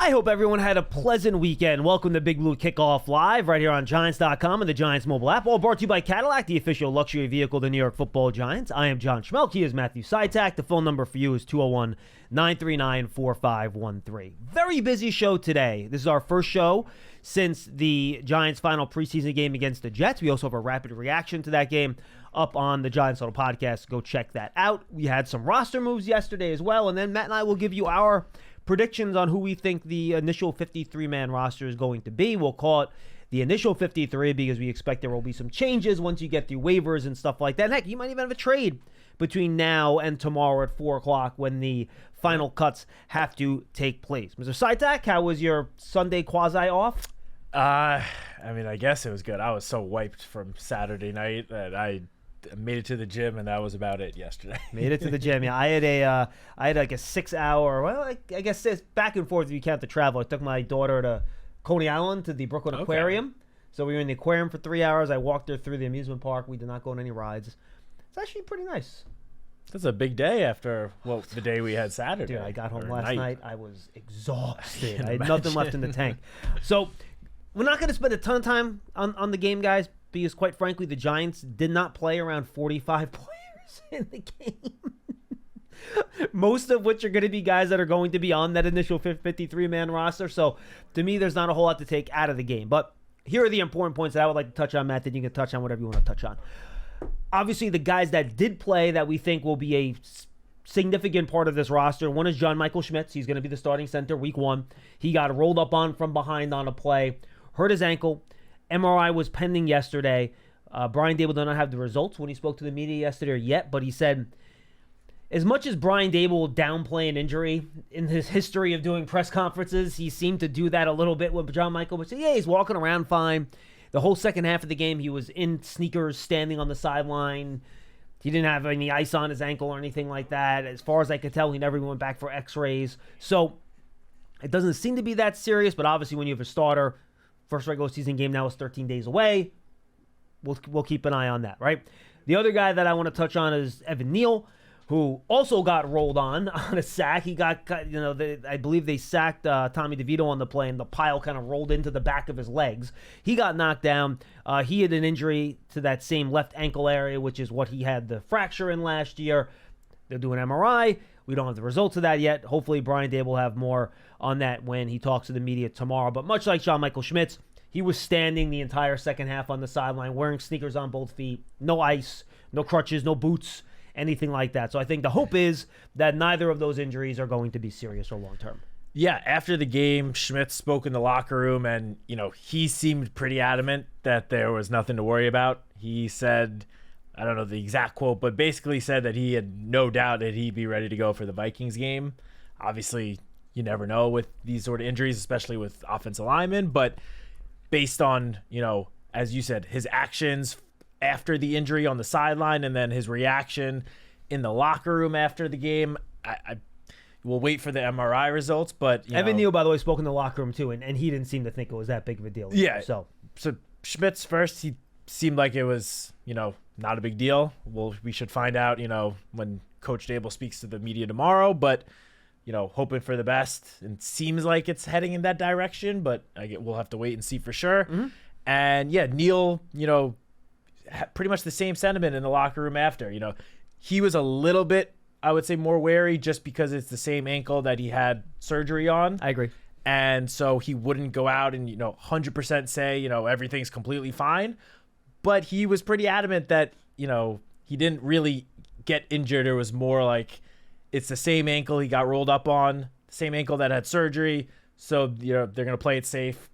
I hope everyone had a pleasant weekend. Welcome to Big Blue Kickoff Live right here on Giants.com and the Giants mobile app. All brought to you by Cadillac, the official luxury vehicle of the New York Football Giants. I am John Schmeelk. He is Matthew Citak. The phone number for you is 201-939-4513. Very busy show today. This is our first show since the Giants' final preseason game against the Jets. We also have a rapid reaction to that game up on the Giants Huddle podcast. Go check that out. We had some roster moves yesterday as well, and then Matt and I will give you our predictions on who we think the initial 53-man roster is going to be. We'll call it the initial 53 because we expect there will be some changes once you get through waivers and stuff like that. And heck, you might even have a trade between now and tomorrow at 4 o'clock when the final cuts have to take place. Mr. Citak, how was your Sunday quasi-off? I guess it was good. I was so wiped from Saturday night that I made it to the gym, and that was about it yesterday. Made it to the gym. Yeah, I had like a 6 hour. Well, I guess it's back and forth if you count the travel. I took my daughter to Coney Island to the Brooklyn Aquarium. So we were in the aquarium for 3 hours. I walked her through the amusement park. We did not go on any rides. It's actually pretty nice. That's a big day after the day we had Saturday. Dude, I got home last night. I was exhausted. I had imagine. nothing left in the tank. So we're not going to spend a ton of time on the game, guys, because quite frankly, the Giants did not play around 45 players in the game. Most of which are going to be guys that are going to be on that initial 53-man roster. So to me, there's not a whole lot to take out of the game. But here are the important points that I would like to touch on, Matt, that you can touch on whatever you want to touch on. Obviously, the guys that did play that we think will be a significant part of this roster. One is John Michael Schmitz. He's going to be the starting center week 1. He got rolled up on from behind on a play, hurt his ankle. MRI was pending yesterday. Brian Daboll did not have the results when he spoke to the media yesterday yet, but he said as much as Brian Daboll will downplay an injury in his history of doing press conferences, he seemed to do that a little bit with John Michael, but said, yeah, he's walking around fine. The whole second half of the game, he was in sneakers standing on the sideline. He didn't have any ice on his ankle or anything like that. As far as I could tell, he never went back for x-rays. So it doesn't seem to be that serious, but obviously when you have a starter, first regular season game now is 13 days away. We'll keep an eye on that, right? The other guy that I want to touch on is Evan Neal, who also got rolled on a sack. He got, I believe they sacked Tommy DeVito on the play, and the pile kind of rolled into the back of his legs. He got knocked down. He had an injury to that same left ankle area, which is what he had the fracture in last year. They're doing MRI. We don't have the results of that yet. Hopefully, Brian Daboll will have more on that when he talks to the media tomorrow. But much like John Michael Schmitz, he was standing the entire second half on the sideline, wearing sneakers on both feet, no ice, no crutches, no boots, anything like that. So I think the hope is that neither of those injuries are going to be serious or long-term. Yeah, after the game, Schmitz spoke in the locker room, and he seemed pretty adamant that there was nothing to worry about. He said, I don't know the exact quote, but basically said that he had no doubt that he'd be ready to go for the Vikings game. Obviously, you never know with these sort of injuries, especially with offensive linemen, but based on, as you said, his actions after the injury on the sideline and then his reaction in the locker room after the game, I will wait for the MRI results. But Evan Neal, by the way, spoke in the locker room too, and he didn't seem to think it was that big of a deal. Yeah. So Schmitz first, he seemed like it was, not a big deal. Well, we should find out, when Coach Daboll speaks to the media tomorrow, but hoping for the best. It seems like it's heading in that direction, but we'll have to wait and see for sure. Mm-hmm. And yeah, Neal, pretty much the same sentiment in the locker room after. He was a little bit, I would say, more wary just because it's the same ankle that he had surgery on. I agree. And so he wouldn't go out and 100% say everything's completely fine. But he was pretty adamant that he didn't really get injured. It was more like it's the same ankle he got rolled up on, the same ankle that had surgery. So they're going to play it safe,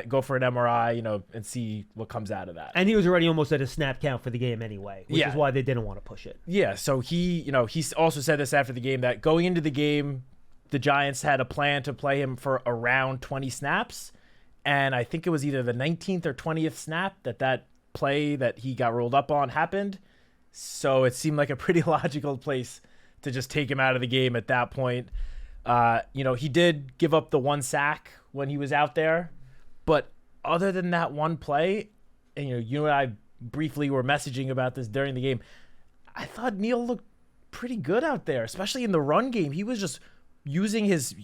go for an MRI, and see what comes out of that. And he was already almost at a snap count for the game anyway, which is why they didn't want to push it. Yeah, so he also said this after the game, that going into the game, the Giants had a plan to play him for around 20 snaps. And I think it was either the 19th or 20th snap that play that he got rolled up on happened. So it seemed like a pretty logical place to just take him out of the game at that point. He did give up the one sack when he was out there, but other than that one play, and you and I briefly were messaging about this during the game, I thought Neal looked pretty good out there, especially in the run game. He was just using his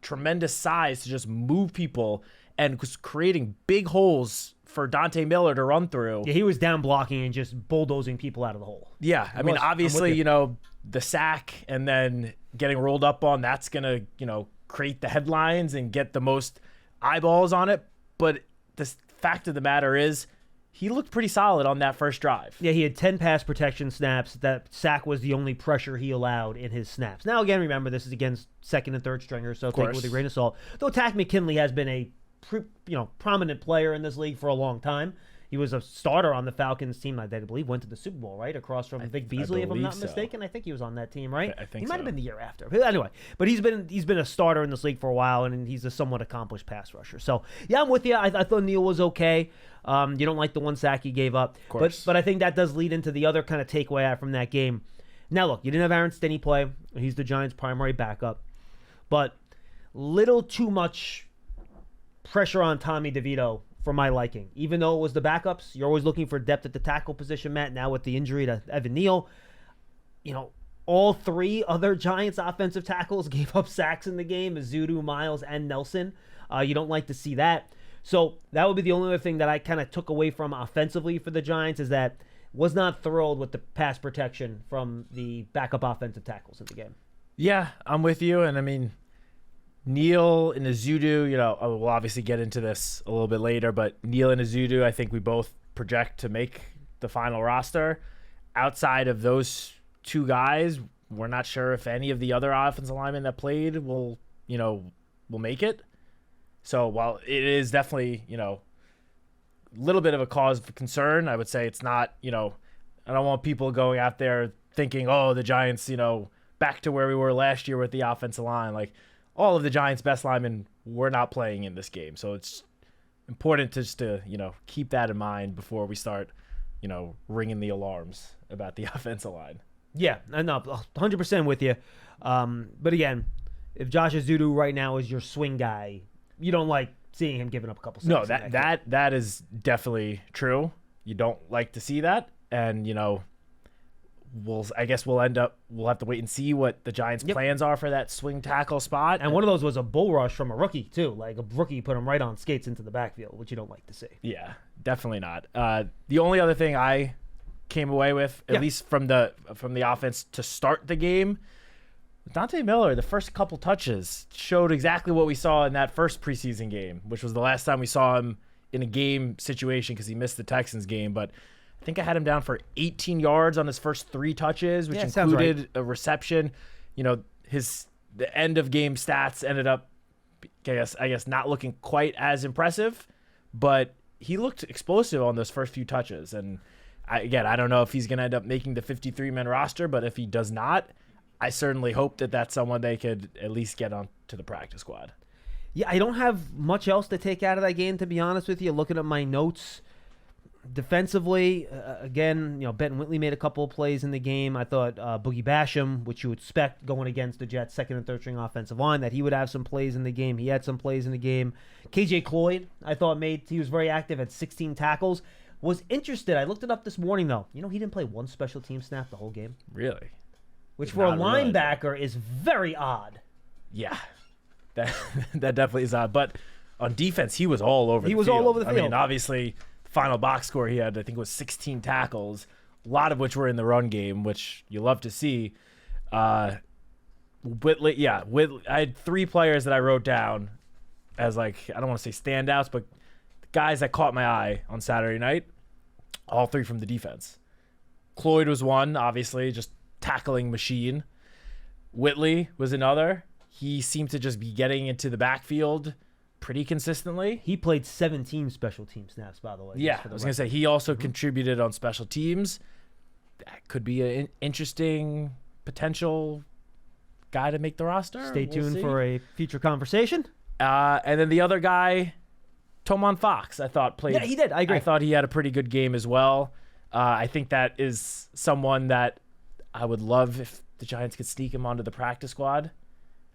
tremendous size to just move people and was creating big holes for Dante Miller to run through. Yeah, he was down blocking and just bulldozing people out of the hole. Yeah, I mean, obviously, the sack and then getting rolled up on, that's going to, create the headlines and get the most eyeballs on it. But the fact of the matter is, he looked pretty solid on that first drive. Yeah, he had 10 pass protection snaps. That sack was the only pressure he allowed in his snaps. Now, again, remember, this is against second and third stringers, so take it with a grain of salt. Though Takk McKinley has been a prominent player in this league for a long time. He was a starter on the Falcons team that I believe went to the Super Bowl, right? Across from Vic Beasley, if I'm not mistaken. I think he was on that team, right? I think he might have been the year after. But anyway, but he's been a starter in this league for a while, and he's a somewhat accomplished pass rusher. So, yeah, I'm with you. I thought Neal was okay. You don't like the one sack he gave up. Of course. But I think that does lead into the other kind of takeaway out from that game. Now, look, you didn't have Aaron Stinney play. He's the Giants' primary backup. But little too much pressure on Tommy DeVito for my liking. Even though it was the backups, you're always looking for depth at the tackle position, Matt. Now with the injury to Evan Neal, all three other Giants offensive tackles gave up sacks in the game, Azudu, Miles, and Nelson. You don't like to see that. So that would be the only other thing that I kind of took away from offensively for the Giants, is that was not thrilled with the pass protection from the backup offensive tackles in the game. Yeah, I'm with you. And I mean, Neal and Azudu, we'll obviously get into this a little bit later, but Neal and Azudu, I think we both project to make the final roster. Outside of those two guys, we're not sure if any of the other offensive linemen that played will make it. So while it is definitely, a little bit of a cause for concern, I would say it's not, I don't want people going out there thinking, oh, the Giants, back to where we were last year with the offensive line. Like, all of the Giants' best linemen were not playing in this game. So it's important just to, keep that in mind before we start, ringing the alarms about the offensive line. Yeah, I'm 100% with you. But again, if Josh Azudu right now is your swing guy, you don't like seeing him giving up a couple sacks. No, that is definitely true. You don't like to see that. And, we'll have to wait and see what the Giants' plans are for that swing tackle spot. And one of those was a bull rush from a rookie too. Like a rookie put him right on skates into the backfield, which you don't like to see. Yeah, definitely not. The only other thing I came away with, at least from the offense to start the game, Dante Miller, the first couple touches showed exactly what we saw in that first preseason game, which was the last time we saw him in a game situation because he missed the Texans game, but I think I had him down for 18 yards on his first 3 touches, which included a reception. The end of game stats ended up, I guess not looking quite as impressive, but he looked explosive on those first few touches. And I don't know if he's going to end up making the 53-man roster, but if he does not, I certainly hope that that's someone they could at least get on to the practice squad. Yeah, I don't have much else to take out of that game, to be honest with you. Looking at my notes, defensively, again, Benton Whitley made a couple of plays in the game. I thought Boogie Basham, which you would expect going against the Jets' second and third string offensive line, that he would have some plays in the game. He had some plays in the game. KJ Cloyd, I thought he was very active at 16 tackles. Was interested. I looked it up this morning, though. He didn't play one special team snap the whole game. Really? Which for a linebacker is very odd. Yeah, that definitely is odd. But on defense, he was all over the field. He was all over the field. I mean, obviously, final box score he had, I think it was 16 tackles, a lot of which were in the run game, which you love to see. Whitley, I had 3 players that I wrote down as, I don't want to say standouts, but guys that caught my eye on Saturday night, all 3 from the defense. Cloyd was one, obviously, just tackling machine. Whitley was another. He seemed to just be getting into the backfield pretty consistently. He played 17 special team snaps, by the way. Yeah, I was going to say, he also contributed on special teams. That could be an interesting potential guy to make the roster. Stay tuned for a future conversation. And then the other guy, Tomon Fox, I thought played. Yeah, he did. I agree. I thought he had a pretty good game as well. I think that is someone that I would love if the Giants could sneak him onto the practice squad.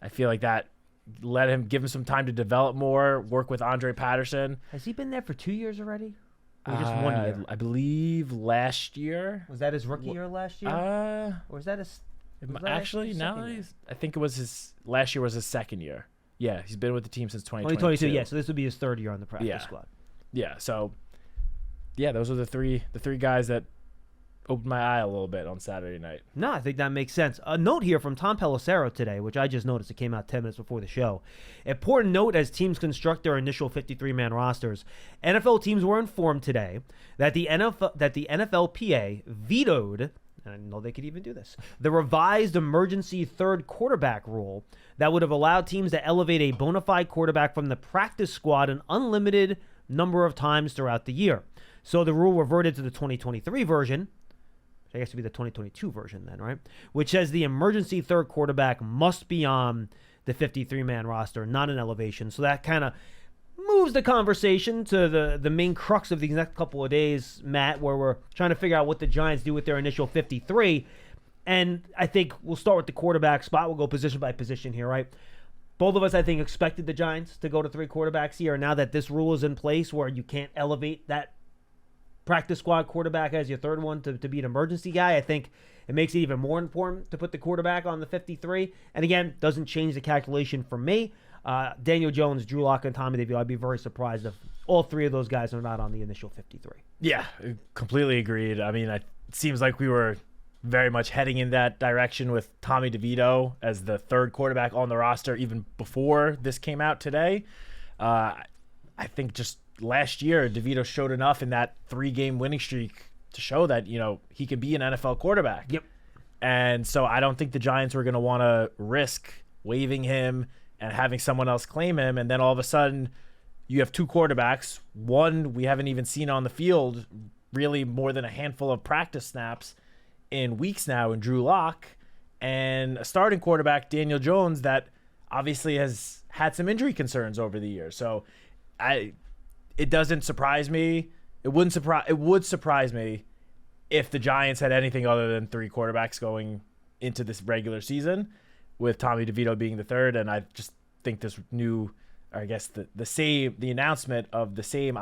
I feel like that give him some time to develop more, work with Andre Patterson. Has he been there for 2 years already? Or just 1 year? I believe last year. Was that his rookie year last year? Or was that his... Actually, no. I think it was last year was his second year. Yeah, he's been with the team since 2022. Yeah, so this would be his third year on the practice squad. Yeah, so yeah, those are the three guys that opened my eye a little bit on Saturday night. No, I think that makes sense. A note here from Tom Pelissero today, which I just noticed it came out 10 minutes before the show. Important note as teams construct their initial 53-man rosters. NFL teams were informed today that the NFLPA vetoed, and I know they could even do this, the revised emergency third quarterback rule that would have allowed teams to elevate a bona fide quarterback from the practice squad an unlimited number of times throughout the year. So the rule reverted to the 2023 version, I guess it would be the 2022 version then, right? Which says the emergency third quarterback must be on the 53-man roster, not an elevation. So that kind of moves the conversation to the main crux of these next couple of days, Matt, where we're trying to figure out what the Giants do with their initial 53. And I think we'll start with the quarterback spot. We'll go position by position here, right? Both of us, I think, expected the Giants to go to 3 quarterbacks here. Now that this rule is in place where you can't elevate that practice squad quarterback as your third one to be an emergency guy, I think it makes it even more important to put the quarterback on the 53. And again, doesn't change the calculation for me. Daniel Jones, Drew Lock, and Tommy DeVito, I'd be very surprised if all 3 of those guys are not on the initial 53. Yeah, completely agreed. I mean, it seems like we were very much heading in that direction with Tommy DeVito as the third quarterback on the roster even before this came out today. I think just last year, DeVito showed enough in that 3-game winning streak to show that, he could be an NFL quarterback. Yep. And so I don't think the Giants were going to want to risk waiving him and having someone else claim him. And then all of a sudden you have 2 quarterbacks. One we haven't even seen on the field really more than a handful of practice snaps in weeks now in Drew Lock, and a starting quarterback, Daniel Jones, that obviously has had some injury concerns over the years. So it doesn't surprise me. It would surprise me if the Giants had anything other than 3 quarterbacks going into this regular season, with Tommy DeVito being the third. And I just think this new, or I guess the announcement of the same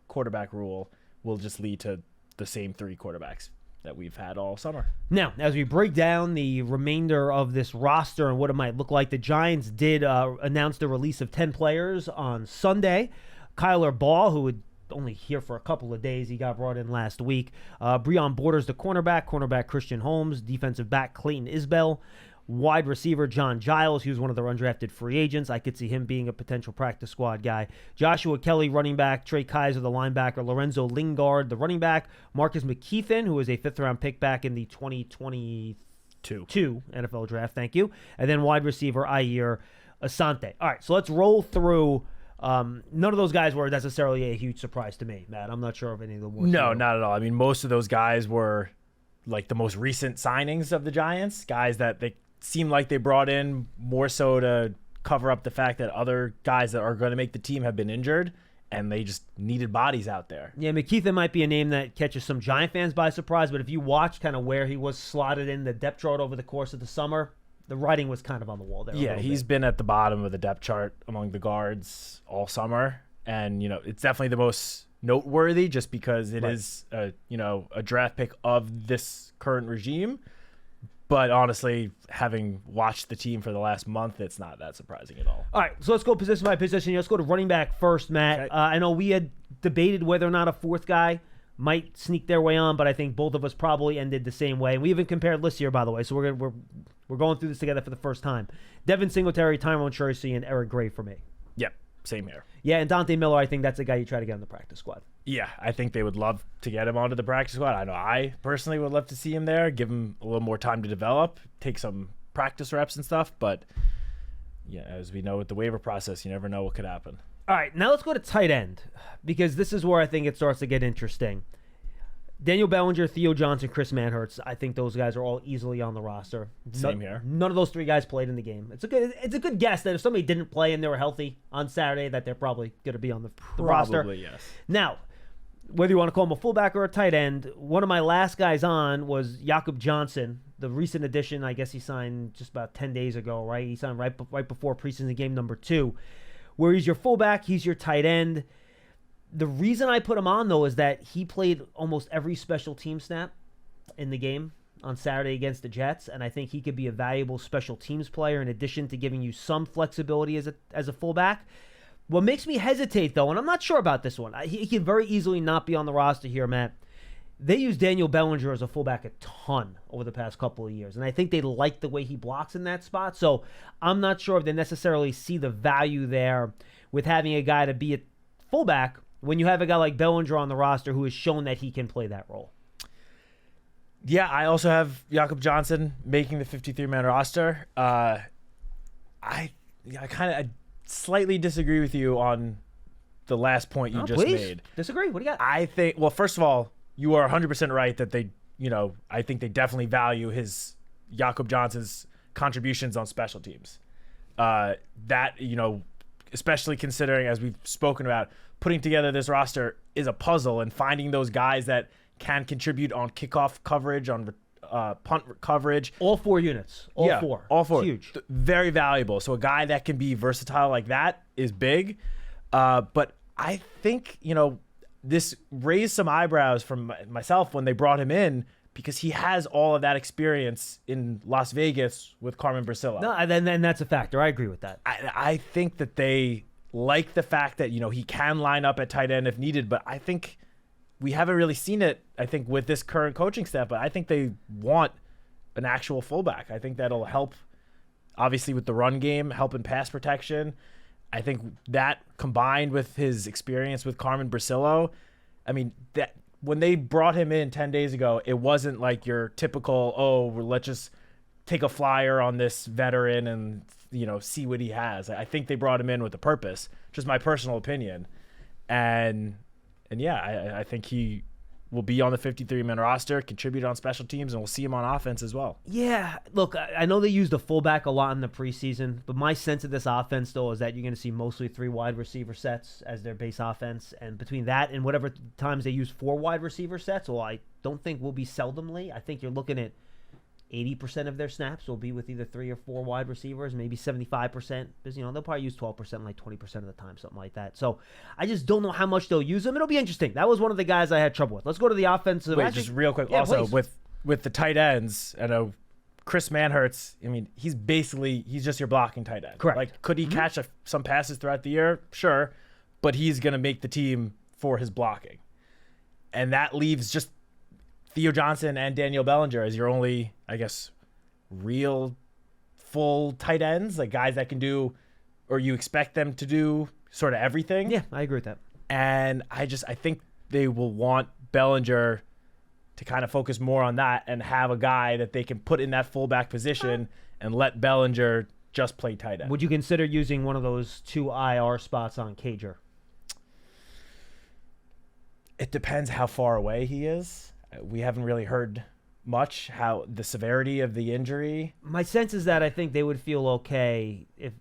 quarterback rule will just lead to the same 3 quarterbacks that we've had all summer. Now, as we break down the remainder of this roster and what it might look like, the Giants did announce the release of 10 players on Sunday. Kyler Ball, who would only here for a couple of days, he got brought in last week. Breon Borders, the cornerback Christian Holmes, defensive back Clayton Isbell, wide receiver John Giles, he was one of the undrafted free agents. I could see him being a potential practice squad guy. Joshua Kelly, running back. Trey Kaiser, the linebacker. Lorenzo Lingard, the running back. Marcus McKeithen, who was a 5th-round pick back in the 2022 NFL draft. Thank you. And then wide receiver Ayer Asante. All right, so let's roll through. None of those guys were necessarily a huge surprise to me, Matt. I'm not sure if any of them were. No, not at all. I mean, most of those guys were like the most recent signings of the Giants, guys that they seemed like they brought in more so to cover up the fact that other guys that are going to make the team have been injured, and they just needed bodies out there. Yeah, McKeithen might be a name that catches some Giant fans by surprise, but if you watch kind of where he was slotted in the depth chart over the course of the summer, the writing was kind of on the wall there. Yeah, he's been at the bottom of the depth chart among the guards all summer, and it's definitely the most noteworthy just because it is a draft pick of this current regime. But honestly, having watched the team for the last month, it's not that surprising at all. All right, so let's go position by position. Let's go to running back first, Matt. Okay. I know we had debated whether or not a 4th guy might sneak their way on, but I think both of us probably ended the same way. We even compared lists here, by the way, so we're going through this together for the first time. Devin Singletary, Tyrone Tracy, and Eric Gray for me. Yep, same here. Yeah, and Dante Miller, I think that's a guy you try to get on the practice squad. Yeah, I think they would love to get him onto the practice squad. I know I personally would love to see him there, give him a little more time to develop, take some practice reps and stuff. But yeah, as we know with the waiver process, you never know what could happen. All right, now let's go to tight end, because this is where I think it starts to get interesting. Daniel Bellinger, Theo Johnson, Chris Manhertz, I think those guys are all easily on the roster. Same here. None of those 3 guys played in the game. It's a good guess that if somebody didn't play and they were healthy on Saturday, that they're probably going to be on the roster. Probably, yes. Now, whether you want to call him a fullback or a tight end, one of my last guys on was Jakob Johnson, the recent addition. I guess he signed just about 10 days ago, right? He signed right before preseason game number 2, where he's your fullback, he's your tight end. The reason I put him on, though, is that he played almost every special team snap in the game. on Saturday against the Jets, and I think he could be a valuable special teams player in addition to giving you some flexibility as a fullback. What makes me hesitate, though, and I'm not sure about this one, he could very easily not be on the roster here, Matt. They use Daniel Bellinger as a fullback a ton over the past couple of years, and I think they like the way he blocks in that spot. So I'm not sure if they necessarily see the value there with having a guy to be a fullback when you have a guy like Bellinger on the roster who has shown that he can play that role. Yeah, I also have Jakob Johnson making the 53-man roster. I slightly disagree with you on the last point you just made. Disagree? What do you got? I think, well, first of all, you are 100% right that they, I think they definitely value Jakob Johnson's contributions on special teams. Especially considering, as we've spoken about, putting together this roster is a puzzle, and finding those guys that can contribute on kickoff coverage, on punt coverage. All 4 units. All four. It's huge. Very valuable. So a guy that can be versatile like that is big. But I think, this raised some eyebrows from myself when they brought him in, because he has all of that experience in Las Vegas with Carmen Brasillo. No, and then that's a factor. I agree with that. I think that they like the fact that, he can line up at tight end if needed, but I think we haven't really seen it, I think, with this current coaching staff, but I think they want an actual fullback. I think that'll help, obviously, with the run game, help in pass protection. I think that combined with his experience with Carmen Brasillo, I mean, that when they brought him in 10 days ago, it wasn't like your typical, let's just take a flyer on this veteran and, see what he has. I think they brought him in with a purpose, just my personal opinion. And yeah, I think he will be on the 53-man roster, contribute on special teams, and we'll see him on offense as well. Yeah, look, I know they used a fullback a lot in the preseason, but my sense of this offense, though, is that you're going to see mostly 3 wide receiver sets as their base offense, and between that and whatever times they use 4 wide receiver sets, well, I don't think will be seldomly. I think you're looking at 80% of their snaps will be with either 3 or 4 wide receivers, maybe 75%, because, they'll probably use 12% like 20% of the time, something like that. So I just don't know how much they'll use them. It'll be interesting. That was one of the guys I had trouble with. Let's go to the offensive. Wait, just real quick. Yeah, also, please. with the tight ends, I know Chris Manhertz, I mean, he's just your blocking tight end. Correct. Like, could he catch some passes throughout the year? Sure. But he's going to make the team for his blocking. And that leaves just Theo Johnson and Daniel Bellinger as your only, I guess, real full tight ends, like guys that can do, or you expect them to do, sort of everything. Yeah, I agree with that. And I think they will want Bellinger to kind of focus more on that and have a guy that they can put in that fullback position and let Bellinger just play tight end. Would you consider using one of those 2 IR spots on Cager? It depends how far away he is. We haven't really heard much how the severity of the injury. My sense is that I think they would feel okay if,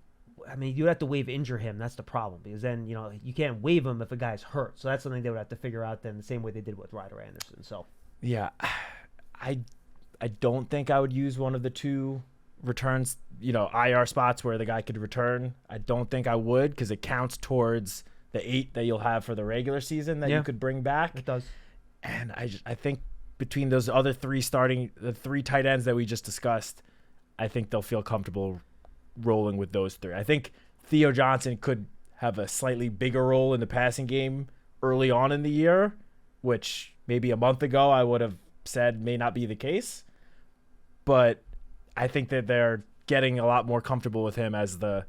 you'd have to waive injure him. That's the problem, because then, you can't waive him if a guy's hurt. So that's something they would have to figure out then, the same way they did with Ryder Anderson. So yeah, I don't think I would use one of the 2 returns, IR spots where the guy could return. I don't think I would, because it counts towards the 8 that you'll have for the regular season that you could bring back. It does. And I think between those other 3 the 3 tight ends that we just discussed, I think they'll feel comfortable rolling with those 3. I think Theo Johnson could have a slightly bigger role in the passing game early on in the year, which maybe a month ago I would have said may not be the case. But I think that they're getting a lot more comfortable with him as the,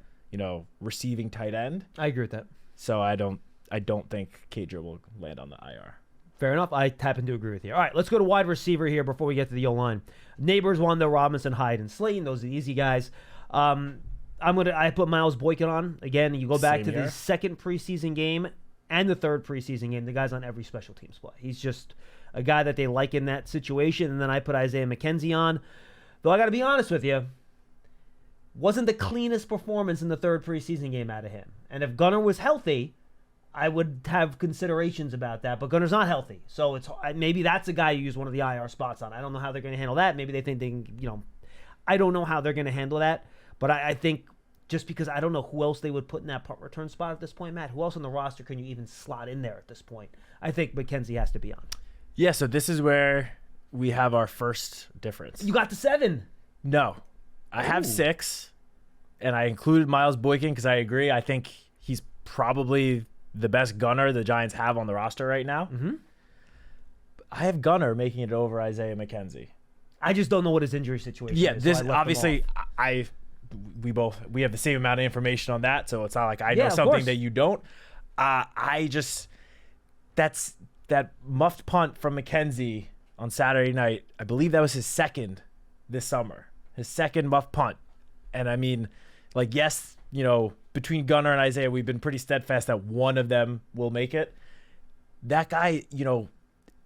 receiving tight end. I agree with that. So I don't think Cager will land on the IR. Fair enough. I happen to agree with you. All right, let's go to wide receiver here before we get to the O-line. Neighbors, Wando, Robinson, Hyde, and Slayton. Those are the easy guys. I put Miles Boykin on. Again, you go back to the second preseason game and the third preseason game. The guy's on every special teams play. He's just a guy that they like in that situation. And then I put Isaiah McKenzie on. Though I got to be honest with you, wasn't the cleanest performance in the third preseason game out of him. And if Gunnar was healthy, I would have considerations about that, but Gunnar's not healthy. So maybe that's a guy you use one of the IR spots on. I don't know how they're going to handle that. Maybe they think they can, I don't know how they're going to handle that. But I think just because I don't know who else they would put in that punt return spot at this point, Matt, who else on the roster can you even slot in there at this point? I think McKenzie has to be on. Yeah, so this is where, we have our first difference. You got the 7. No, I have Ooh. 6, and I included Miles Boykin because I agree. I think he's probably the best gunner the Giants have on the roster right now. Mm-hmm. I have Gunner making it over Isaiah McKenzie. I just don't know what his injury situation Yeah, is. this so I left him obviously off. we have the same amount of information on that, so it's not like I know of something course. that you don't. That's that muffed punt from McKenzie on Saturday night. I believe that was his second this summer. His second muffed punt. And I mean, like, yes, between Gunner and Isaiah, we've been pretty steadfast that one of them will make it. That guy,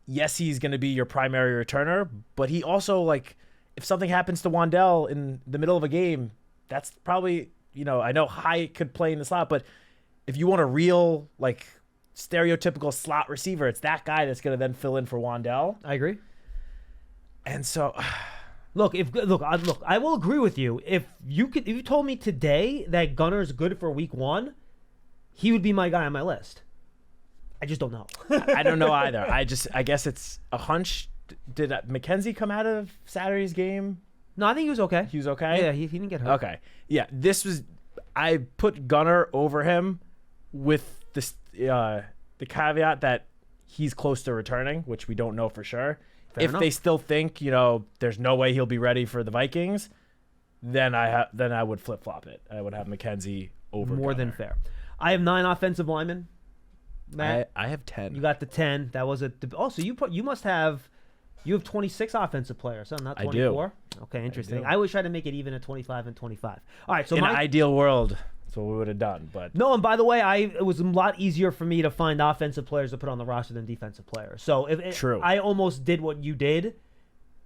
yes, he's going to be your primary returner, but he also, like, if something happens to Wan'Dale in the middle of a game, that's probably, I know Hyatt could play in the slot, but if you want a real, like, stereotypical slot receiver, it's that guy that's going to then fill in for Wan'Dale. I agree. And so, Look, I will agree with you. If you told me today that Gunner's good for week 1, he would be my guy on my list. I just don't know. I don't know either. I guess it's a hunch. Did McKenzie come out of Saturday's game? No, I think he was okay. He was okay? Yeah, he didn't get hurt. Okay. Yeah, I put Gunner over him with this the caveat that he's close to returning, which we don't know for sure. Fair if enough. they still think, there's no way he'll be ready for the Vikings, then I would flip-flop it. I would have McKenzie over More Gunner. than fair. I have 9 offensive linemen. Matt, I have 10. you got the 10. That was so you must have 26 offensive players, huh? Not I do. 24. Okay, interesting. do. I always try to make it even at 25 and 25. All right, so In my an ideal world, that's what we would have done. But No, and by the way, it was a lot easier for me to find offensive players to put on the roster than defensive players. So True. I almost did what you did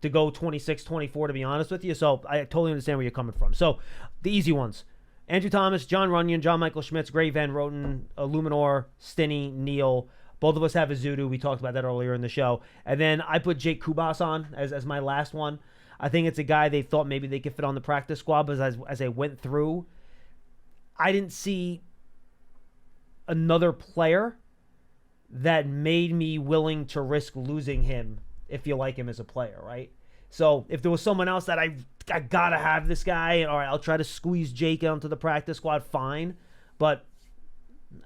to go 26, 24, to be honest with you. So I totally understand where you're coming from. So the easy ones: Andrew Thomas, John Runyon, John Michael Schmitz, Gray Van Roten, Illuminor, Stinney, Neal. Both of us have Azudu. We talked about that earlier in the show. And then I put Jake Kubas on as my last one. I think it's a guy they thought maybe they could fit on the practice squad, but as I went through, I didn't see another player that made me willing to risk losing him if you like him as a player, right? So if there was someone else that I gotta have this guy, and all right, I'll try to squeeze Jake onto the practice squad, fine. But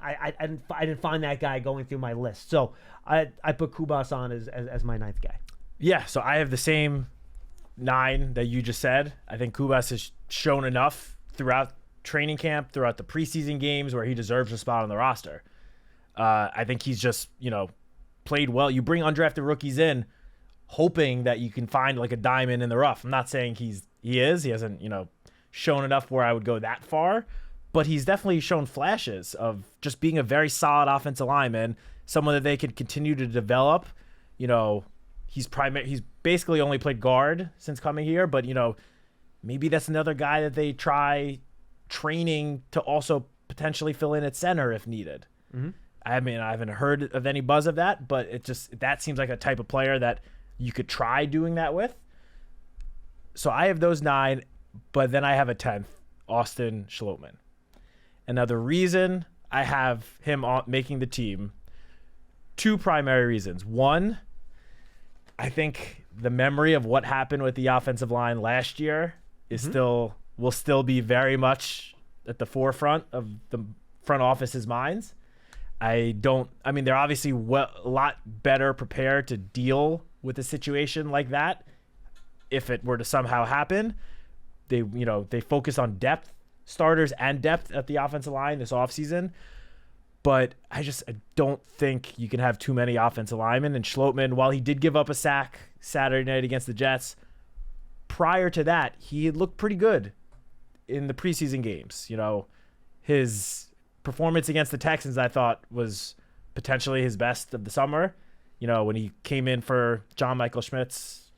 I didn't find that guy going through my list. So I put Kubas on as my 9th guy. yeah, so I have the same 9 that you just said. I think Kubas has shown enough throughout training camp, throughout the preseason games, where he deserves a spot on the roster. I think he's just, played well. You bring undrafted rookies in, hoping that you can find like a diamond in the rough. I'm not saying he hasn't, shown enough where I would go that far, but he's definitely shown flashes of just being a very solid offensive lineman, someone that they can continue to develop. He's basically only played guard since coming here, but maybe that's another guy that they try training to also potentially fill in at center if needed. Mm-hmm. I haven't heard of any buzz of that, but that seems like a type of player that you could try doing that with. So I have those 9, but then I have a 10th, Austin Schlottman. And now the reason I have him making the team, 2 primary reasons. One, I think the memory of what happened with the offensive line last year is will still be very much at the forefront of the front office's minds. They're obviously a lot better prepared to deal with a situation like that if it were to somehow happen. They focus on depth, starters and depth at the offensive line this offseason. But I don't think you can have too many offensive linemen. And Schlottman, while he did give up a sack Saturday night against the Jets, prior to that, he had looked pretty good in the preseason games. His performance against the Texans, I thought, was potentially his best of the summer. When he came in for John Michael Schmitz,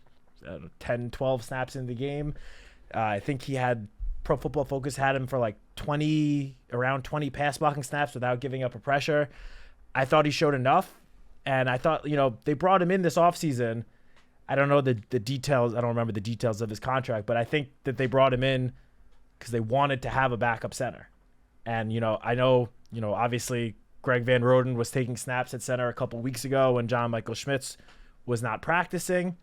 10, 12 snaps in the game. I think he had Pro Football Focus had him for like around 20 pass blocking snaps without giving up a pressure. I thought he showed enough, and I thought, they brought him in this offseason. I don't know the details. I don't remember the details of his contract, but I think that they brought him in because they wanted to have a backup center. And, I know, obviously Greg Van Roten was taking snaps at center a couple weeks ago when John Michael Schmitz was not practicing.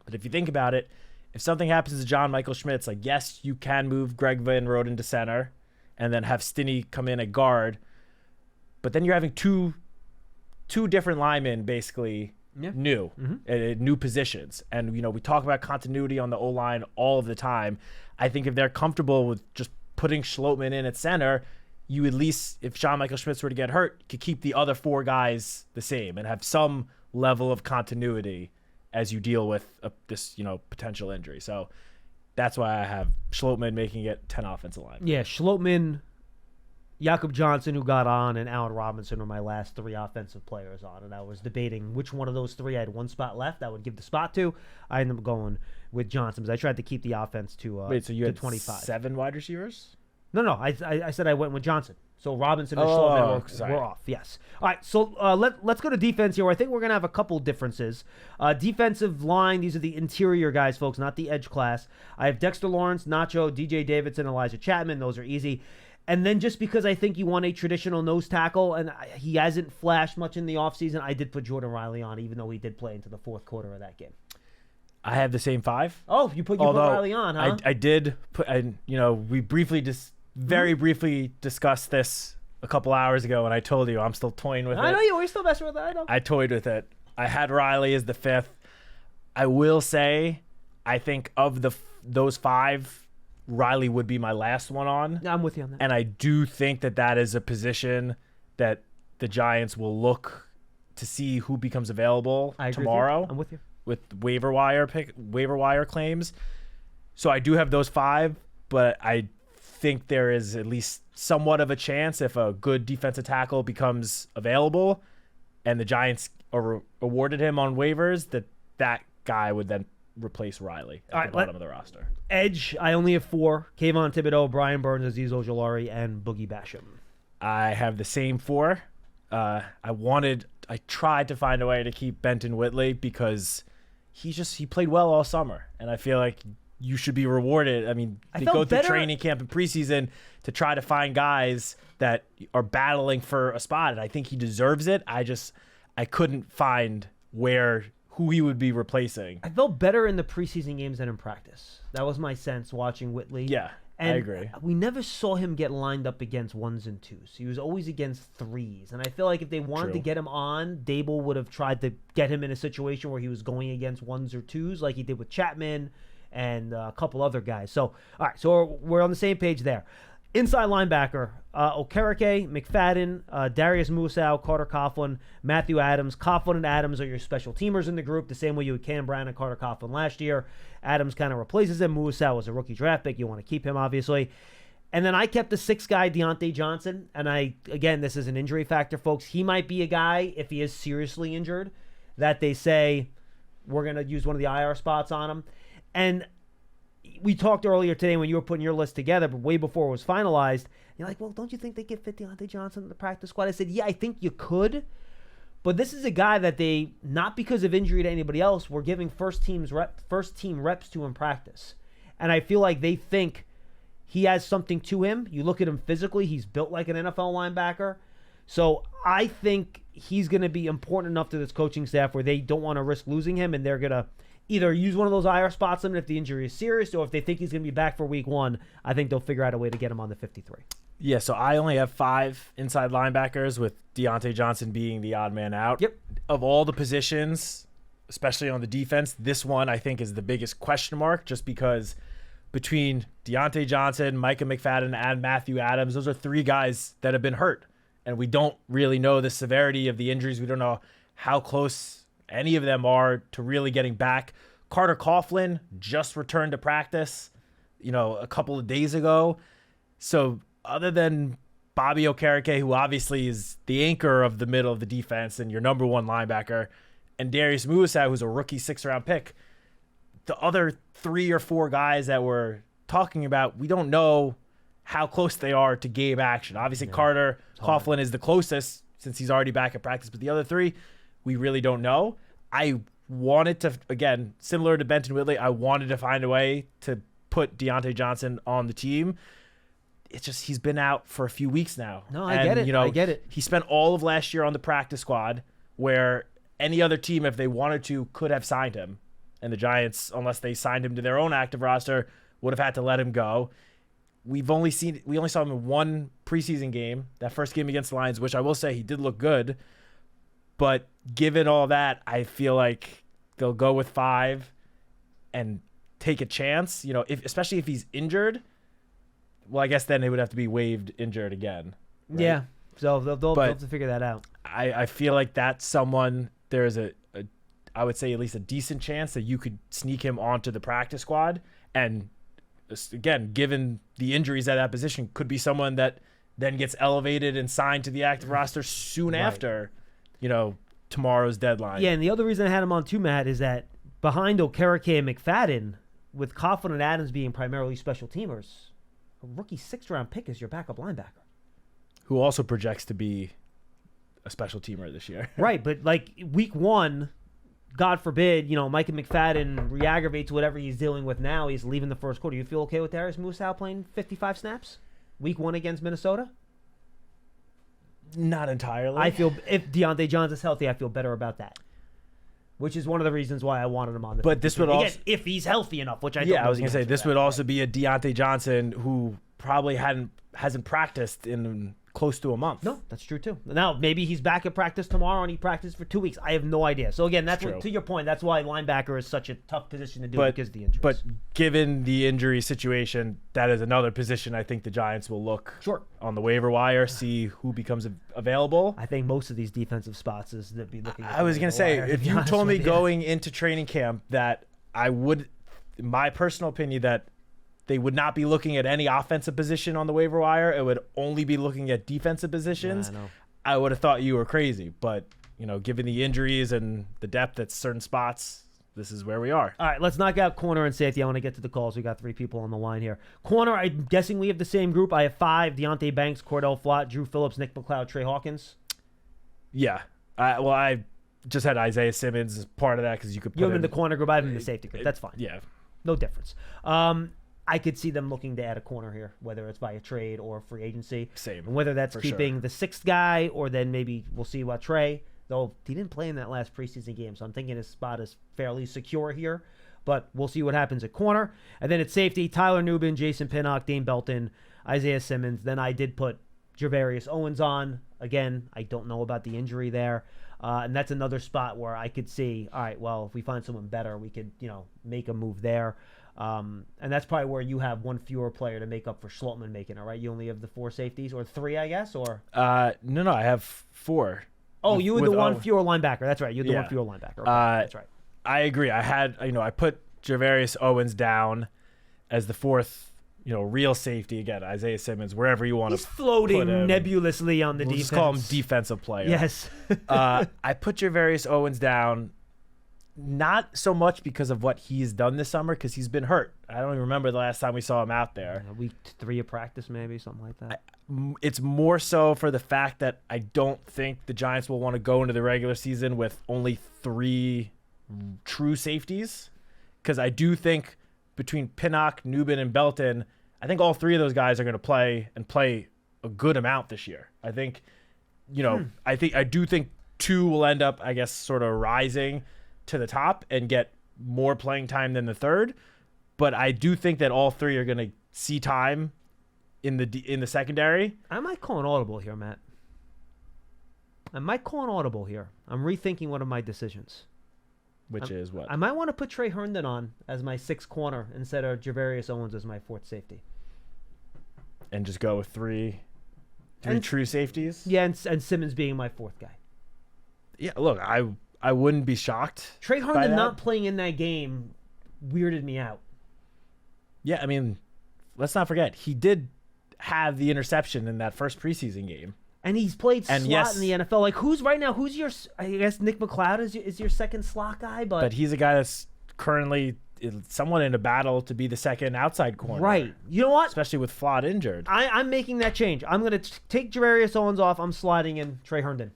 But if you think about it, if something happens to John Michael Schmitz, like, yes, you can move Greg Van Roden to center and then have Stinney come in at guard. But then you're having two different linemen basically new positions. And, we talk about continuity on the O-line all of the time. I think if they're comfortable with just putting Schlottmann in at center, you at least, if John Michael Schmitz were to get hurt, could keep the other 4 guys the same and have some level of continuity as you deal with this, potential injury. So that's why I have Schlottmann making it 10 offensive line. Yeah, Schlottmann, Jakob Johnson, who got on, and Allen Robinson were my last 3 offensive players on. And I was debating which one of those 3 I had 1 spot left I would give the spot to. I ended up going with Johnson because I tried to keep the offense to Wait, so you had 25. 7 wide receivers? No, I said I went with Johnson. So Robinson and Schlottmann were off, yes. All right, so let's go to defense here. I think we're going to have a couple differences. Defensive line, these are the interior guys, folks, not the edge class. I have Dexter Lawrence, Nacho, DJ Davidson, Elijah Chapman. Those are easy. And then just because I think you want a traditional nose tackle, and he hasn't flashed much in the offseason, I did put Jordan Riley on, even though he did play into the fourth quarter of that game. I have the same 5. Oh, you put Riley on, huh? I did put, we very briefly discussed this a couple hours ago, and I told you I'm still toying with it. I know you were still messing with it. I know. I toyed with it. I had Riley as the 5th. I will say, I think of those 5, Riley would be my last one on. I'm with you on that. And I do think that is a position that the Giants will look to see who becomes available tomorrow. I'm with you. With waiver wire claims. So I do have those 5, but I think there is at least somewhat of a chance if a good defensive tackle becomes available and the Giants awarded him on waivers that guy would then replace Riley at the bottom of the roster. Edge, I only have 4. Kayvon Thibodeau, Brian Burns, Azeez Ojulari, and Boogie Basham. I have the same 4. I tried to find a way to keep Benton Whitley because he played well all summer, and I feel like you should be rewarded. I mean, they go through training camp and preseason to try to find guys that are battling for a spot, and I think he deserves it. I couldn't find who he would be replacing. I felt better in the preseason games than in practice. That was my sense watching Whitley. Yeah, and I agree. We never saw him get lined up against 1s and 2s. He was always against 3s. And I feel like if they wanted to get him on, Dable would have tried to get him in a situation where he was going against 1s or 2s like he did with Chapman and a couple other guys. So, all right, so we're on the same page there. Inside linebacker, Okereke, McFadden, Darius Musow, Carter Coughlin, Matthew Adams. Coughlin and Adams are your special teamers in the group, the same way you had Cam Brown and Carter Coughlin last year. Adams kind of replaces him. Musow was a rookie draft pick. You want to keep him, obviously. And then I kept the 6th guy, Deontay Johnson. And again, this is an injury factor, folks. He might be a guy, if he is seriously injured, that they say, we're going to use one of the IR spots on him. And we talked earlier today when you were putting your list together, but way before it was finalized. You're like, well, don't you think they could fit Deontay Johnson in the practice squad? I said, yeah, I think you could. But this is a guy that they, not because of injury to anybody else, were giving first team reps to in practice. And I feel like they think he has something to him. You look at him physically, he's built like an NFL linebacker. So I think he's going to be important enough to this coaching staff where they don't want to risk losing him, and they're going to either use one of those IR spots on him if the injury is serious, or if they think he's going to be back for week 1, I think they'll figure out a way to get him on the 53. Yeah, so I only have 5 inside linebackers, with Deontay Johnson being the odd man out. Yep. Of all the positions, especially on the defense, this one I think is the biggest question mark, just because between Deontay Johnson, Micah McFadden, and Matthew Adams, those are 3 guys that have been hurt. And we don't really know the severity of the injuries. We don't know how close any of them are to really getting back. Carter Coughlin just returned to practice, a couple of days ago. So other than Bobby Okereke, who obviously is the anchor of the middle of the defense and your number 1 linebacker, and Darius Musow, who's a rookie 6th-round pick, the other 3 or 4 guys that we're talking about, we don't know how close they are to game action. Obviously, Carter Coughlin is the closest since he's already back at practice, but the other 3, we really don't know. I wanted to, again, similar to Benton Whitley, I wanted to find a way to put Deontay Johnson on the team. It's just he's been out for a few weeks now. No, I get it. I get it. He spent all of last year on the practice squad, where any other team, if they wanted to, could have signed him. and the Giants, unless they signed him to their own active roster, would have had to let him go. We only saw him in one preseason game, that first game against the Lions, which I will say he did look good. But given all that, I feel like they'll go with 5 and take a chance. Especially if he's injured. Well, I guess then they would have to be waived injured again. Right? Yeah, so they'll have to figure that out. I feel like that's someone, there's I would say at least a decent chance that you could sneak him onto the practice squad. And again, given the injuries at that position, could be someone that then gets elevated and signed to the active roster soon after, tomorrow's deadline. Yeah, and the other reason I had him on too, Matt, is that behind Okereke and McFadden, with Coughlin and Adams being primarily special teamers, a rookie 6th-round pick is your backup linebacker. Who also projects to be a special teamer this year. Right, but like week 1, God forbid, Micah McFadden re-aggravates whatever he's dealing with now. He's leaving the first quarter. You feel okay with Darius Musow playing 55 snaps? Week 1 against Minnesota? Not entirely. I feel if Deontay Johnson's healthy, I feel better about that. Which is one of the reasons why I wanted him on the. But this would also, again, if he's healthy enough, which I don't. Yeah, I was gonna say this would also be a Deontay Johnson who probably hasn't practiced in close to a month. No, that's true too. Now maybe he's back at practice tomorrow and he practiced for 2 weeks. I have no idea. So again, that's to your point. That's why linebacker is such a tough position to do because of the injuries. But given the injury situation, that is another position I think the Giants will look on the waiver wire, see who becomes available. I think most of these defensive spots is to be looking. I was gonna say, if you told me going into training camp that I would, in my personal opinion, that they would not be looking at any offensive position on the waiver wire. It would only be looking at defensive positions. Yeah, I would have thought you were crazy. But, given the injuries and the depth at certain spots, this is where we are. All right, let's knock out corner and safety. I want to get to the calls. We got 3 people on the line here. Corner, I'm guessing we have the same group. I have 5, Deontay Banks, Cordell Flott, Drew Phillips, Nick McLeod, Trey Hawkins. Yeah. I just had Isaiah Simmons as part of that because you could put him in the corner group. I have him in the safety group. That's fine. Yeah. No difference. I could see them looking to add a corner here, whether it's via trade or free agency. Same. And whether that's keeping the 6th guy or then maybe we'll see about Trey. Though he didn't play in that last preseason game, so I'm thinking his spot is fairly secure here. But we'll see what happens at corner. And then at safety, Tyler Nubin, Jason Pinnock, Dane Belton, Isaiah Simmons. Then I did put Javarius Owens on. Again, I don't know about the injury there. And that's another spot where I could see, all right, well, if we find someone better, we could, make a move there. And that's probably where you have one fewer player to make up for Schlottman making it, right? You only have the 4 safeties, or 3, I guess, or? No, I have 4. Oh, you were the one fewer linebacker. That's right. You're the one fewer linebacker. Okay, that's right. I agree. I had, I put Javarius Owens down as the 4th, real safety. Again, Isaiah Simmons, wherever you want to put him. He's floating nebulously on the defense. Just call him defensive player. Yes. I put Javarius Owens down. Not so much because of what he's done this summer, because he's been hurt. I don't even remember the last time we saw him out there. Week 3 of practice, maybe, something like that. It's more so for the fact that I don't think the Giants will want to go into the regular season with only 3 true safeties, because I do think between Pinnock, Nubin, and Belton, I think all 3 of those guys are going to play a good amount this year. I think, I do think 2 will end up, I guess, sort of rising to the top and get more playing time than the 3rd, but I do think that all 3 are going to see time in the secondary. I might call an audible here, Matt. I'm rethinking one of my decisions. Which is what? I might want to put Trey Herndon on as my 6th corner instead of Javarius Owens as my 4th safety, and just go with 3 true safeties. Yeah, and Simmons being my 4th guy. Yeah, look, I wouldn't be shocked. Trey Herndon not playing in that game weirded me out. Yeah, I mean, let's not forget, he did have the interception in that first preseason game. And he's played slot in the NFL. Like, who's your, I guess Nick McLeod is your 2nd slot guy. But he's a guy that's currently somewhat in a battle to be the 2nd outside corner. Right. You know what? Especially with Flott injured. I'm making that change. I'm going to take Javarius Owens off. I'm sliding in Trey Herndon.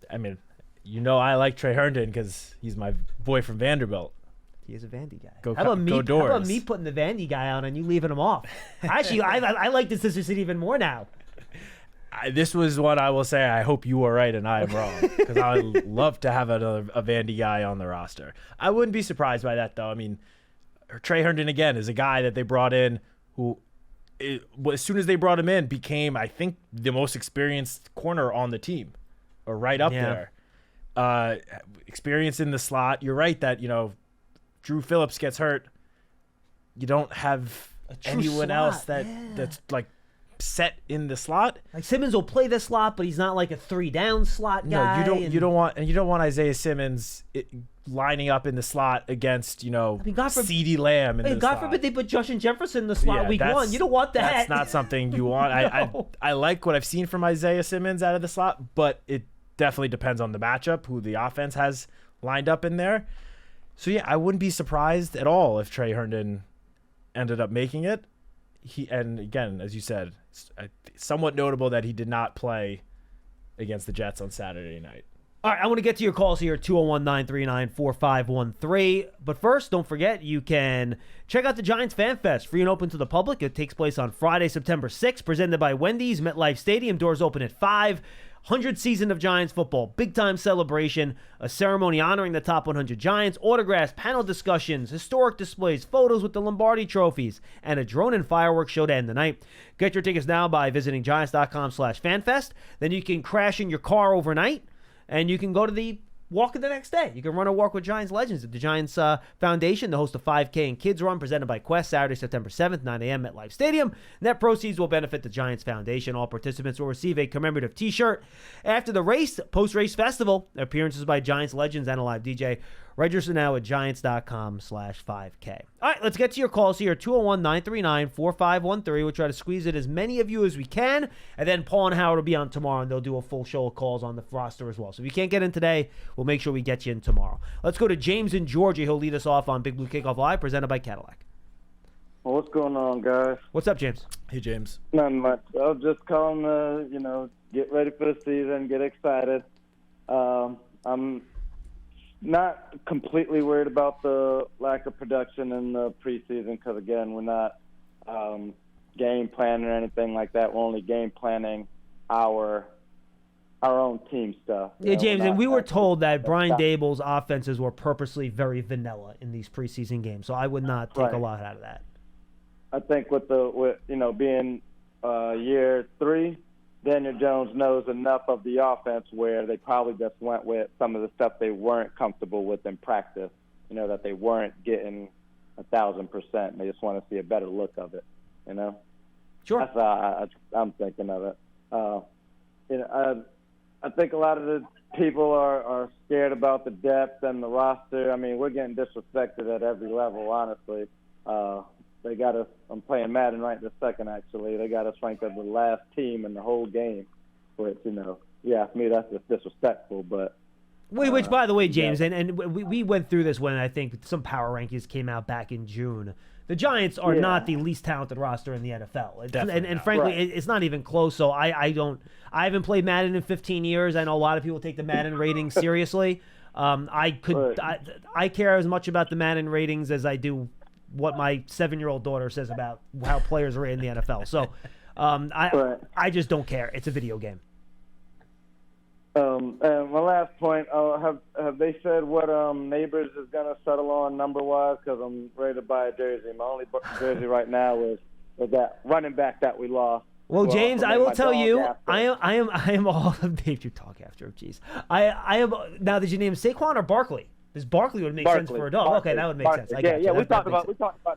I mean, I like Trey Herndon because he's my boy from Vanderbilt. He is a Vandy guy. Go How Doors. about me putting the Vandy guy on and you leaving him off? Actually, I like this decision even more now. This was what I will say. I hope you are right and I am wrong, because I would love to have a Vandy guy on the roster. I wouldn't be surprised by that, though. I mean, Trey Herndon, again, is a guy that they brought in who, as soon as they brought him in, became, I think, the most experienced corner on the team, or right up there. Experience in the slot. You're right that, Drew Phillips gets hurt. You don't have anyone else that's like set in the slot. Like Simmons will play the slot, but he's not like a 3-down slot guy. No, you don't want Isaiah Simmons lining up in the slot against CeeDee Lamb in the slot. God forbid they put Justin Jefferson in the slot week 1. You don't want that. That's not something you want. No. I like what I've seen from Isaiah Simmons out of the slot, but it definitely depends on the matchup, who the offense has lined up in there. So yeah, I wouldn't be surprised at all if Trey Herndon ended up making it. And again, as you said, somewhat notable that he did not play against the Jets on Saturday night. All right, I want to get to your calls here, 201-939-4513. But first, don't forget, you can check out the Giants Fan Fest, free and open to the public. It takes place on Friday, September 6th, presented by Wendy's, MetLife Stadium. Doors open at 5. 100th season of Giants football, big-time celebration, a ceremony honoring the top 100 Giants, autographs, panel discussions, historic displays, photos with the Lombardi trophies, and a drone and fireworks show to end the night. Get your tickets now by visiting giants.com/fanfest. Then you can crash in your car overnight, and you can go to the walk the next day. You can run a walk with Giants legends at the Giants Foundation. They'll host a 5K and Kids Run presented by Quest Saturday, September 7th, 9 a.m. at Life Stadium. Net proceeds will benefit the Giants Foundation. All participants will receive a commemorative T-shirt. After the race, post-race festival, appearances by Giants legends and a live DJ. Register now at giants.com/5K. All right, let's get to your calls here. 201-939-4513. We'll try to squeeze in as many of you as we can. And then Paul and Howard will be on tomorrow, and they'll do a full show of calls on the roster as well. So if you can't get in today, we'll make sure we get you in tomorrow. Let's go to James in Georgia. He'll lead us off on Big Blue Kickoff Live, presented by Cadillac. Well, what's going on, guys? What's up, James? Hey, James. Nothing much. I was just calling to, get ready for the season, get excited. I'm not completely worried about the lack of production in the preseason because, again, we're not game planning or anything like that. We're only game planning our own team stuff. Yeah, James, and we were told that Brian Dable's offenses were purposely very vanilla in these preseason games, so I would not take a lot out of that. I think with being year 3, Daniel Jones knows enough of the offense where they probably just went with some of the stuff they weren't comfortable with in practice, that they weren't getting 1,000%. They just want to see a better look of it, Sure. That's how I'm thinking of it. I think a lot of the people are scared about the depth and the roster. I mean, we're getting disrespected at every level, honestly. They got us. I'm playing Madden right this second, actually. They got us ranked as the last team in the whole game, which, for me, that's just disrespectful. But which, by the way, James, and we went through this when I think some power rankings came out back in June. The Giants are not the least talented roster in the NFL, and frankly, it's not even close. So I haven't played Madden in 15 years. I know a lot of people take the Madden ratings seriously. I care as much about the Madden ratings as I do what my 7-year-old daughter says about how players are in the NFL. So I just don't care. It's a video game. And my last point, have they said what Neighbors is going to settle on number-wise? Because I'm ready to buy a jersey. My only jersey right now is that running back that we lost. Well, James, I will tell you, I am all Dave. You talk after him, jeez. I am now. Did you name Saquon or Barkley? Because Barkley would make sense for a dog. Okay, that would make sense. We talked about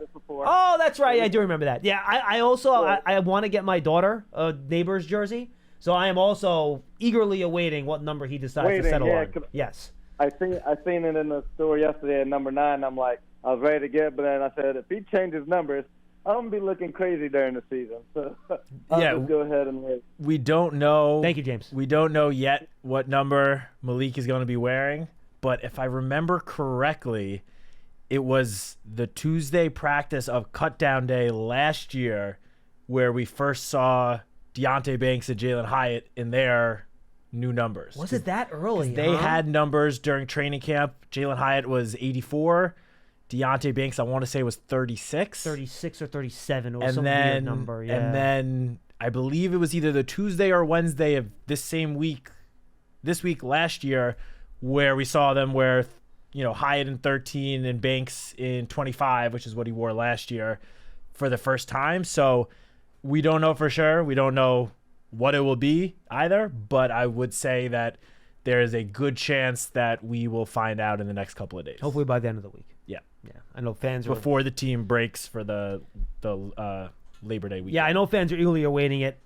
this before. Oh, that's right. I do remember that. Yeah, I also I want to get my daughter a Neighbors jersey, so I am also eagerly awaiting what number he decides to settle on. Yes. I seen it in the store yesterday at number 9. I'm like, I was ready to get it, but then I said, if he changes numbers, I'm going to be looking crazy during the season. So I'll just go ahead and wait. We don't know. Thank you, James. We don't know yet what number Malik is going to be wearing. But if I remember correctly, it was the Tuesday practice of Cutdown Day last year where we first saw Deonte Banks and Jalen Hyatt in their new numbers. Was it that early? They had numbers during training camp. Jalen Hyatt was 84. Deonte Banks, I want to say, was 36. 36 or 37. It was some weird number, yeah. And then I believe it was either the Tuesday or Wednesday of this week last year, where we saw them wear, Hyatt in 13 and Banks in 25, which is what he wore last year, for the first time. So we don't know for sure. We don't know what it will be either, but I would say that there is a good chance that we will find out in the next couple of days. Hopefully by the end of the week. Yeah. I know fans are before the team breaks for the Labor Day weekend. Yeah, I know fans are eagerly awaiting it.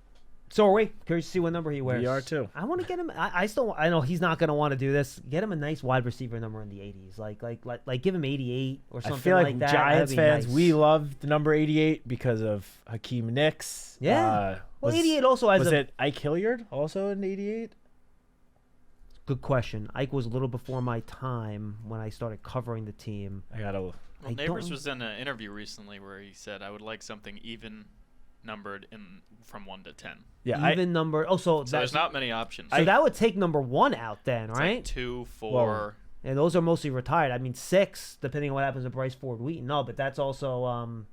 So are we. Curious to see what number he wears. We are too. I want to get him. I know he's not going to want to do this. Get him a nice wide receiver number in the 80s. Like give him 88 or something. I feel like that. Giants fans, nice. we love the number 88 because of Hakeem Nicks. Yeah. 88 also has was it Ike Hilliard also in 88? Good question. Ike was a little before my time when I started covering the team. Well, Neighbors was in an interview recently where he said, "I would like something even numbered from 1 to 10." Yeah, even number. Oh, so there's not many options. So that would take number 1 out then, it's right? Like 2, 4. Well, and those are mostly retired. I mean, 6, depending on what happens to Bryce Ford Wheaton. No, but that's also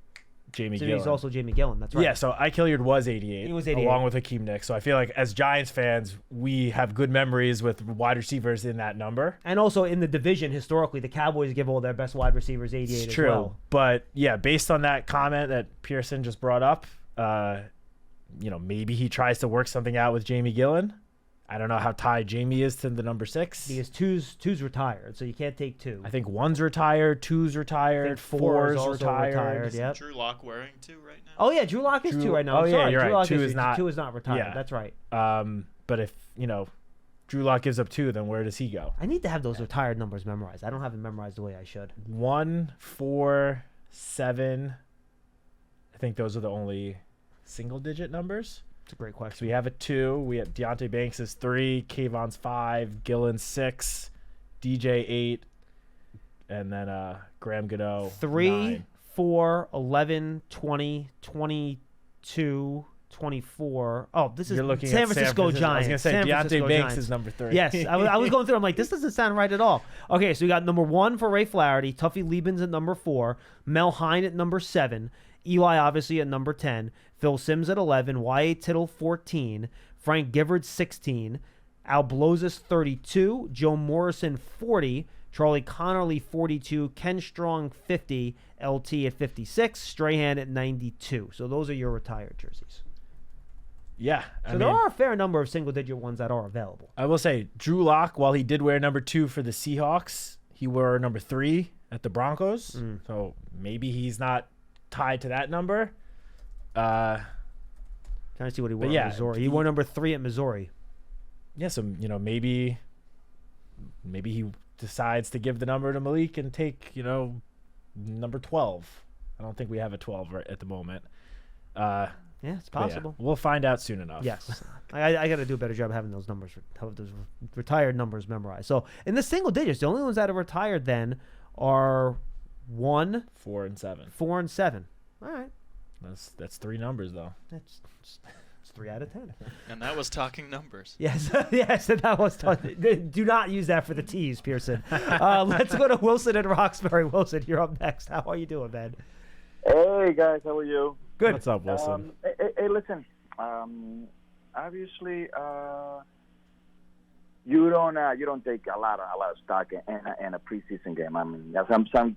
Jamie so Gillen. he's also Jamie Gillen. That's right. Yeah, so Ike Hilliard was 88. He was 88. Along with Hakeem Nicks. So I feel like as Giants fans, we have good memories with wide receivers in that number. And also in the division, historically, the Cowboys give all their best wide receivers 88 it's true. as well. But yeah, based on that comment that Pearson just brought up, maybe he tries to work something out with Jamie Gillen. I don't know how tied Jamie is to the number 6. Because two's retired, so you can't take 2. I think 1's retired, 2's retired, 4's retired. Yep. Drew Lock wearing 2 right now? Oh yeah, Drew Lock is 2 right now. Oh, I'm yeah, sorry. you're Drew right. Lock 2 is not. 2 is not retired. Yeah. That's right. But if Drew Lock gives up 2, then where does he go? I need to have those retired numbers memorized. I don't have them memorized the way I should. 1, 4, 7. I think those are the only single-digit numbers. It's a great question. So we have a 2. We have Deontay Banks is 3, Kayvon's 5, Gillen 6, DJ 8, and then Graham Gano 3, 9. 4, 11, 20, 22, 24. Oh, this is You're looking San at Francisco Giants. I was going to say San Deontay Francisco Banks Giants. is number 3. Yes, I was going through. I'm like, this doesn't sound right at all. Okay, so we got number 1 for Ray Flaherty, Tuffy Liebens at number 4, Mel Hine at number 7, Eli obviously at number 10, Phil Simms at 11, Y.A. Tittle 14, Frank Gifford 16, Al Blozis 32, Joe Morrison 40, Charlie Connerly 42, Ken Strong 50, LT at 56, Strahan at 92. So those are your retired jerseys. Yeah. So there are a fair number of single-digit ones that are available. I will say, Drew Lock, while he did wear number 2 for the Seahawks, he wore number 3 at the Broncos. So maybe he's not tied to that number. Trying to see what he wore at Missouri. He wore number 3 at Missouri. Yeah, so maybe he decides to give the number to Malik and take number 12. I don't think we have a 12 right at the moment. Yeah, it's possible. Yeah, we'll find out soon enough. Yes, I got to do a better job having those numbers, have those retired numbers memorized. So in the single digits, the only ones that are retired then are 1, 4, and 7. 4, and 7. All right. That's 3 numbers though. It's 3 out of 10. And that was talking numbers. Yes, yes, and that was do not use that for the tease, Pearson. Let's go to Wilson and Roxbury. Wilson, you're up next. How are you doing, man? Hey guys, how are you? Good. What's up, Wilson? Hey, listen. Obviously, you don't take a lot of stock in a preseason game. I mean, some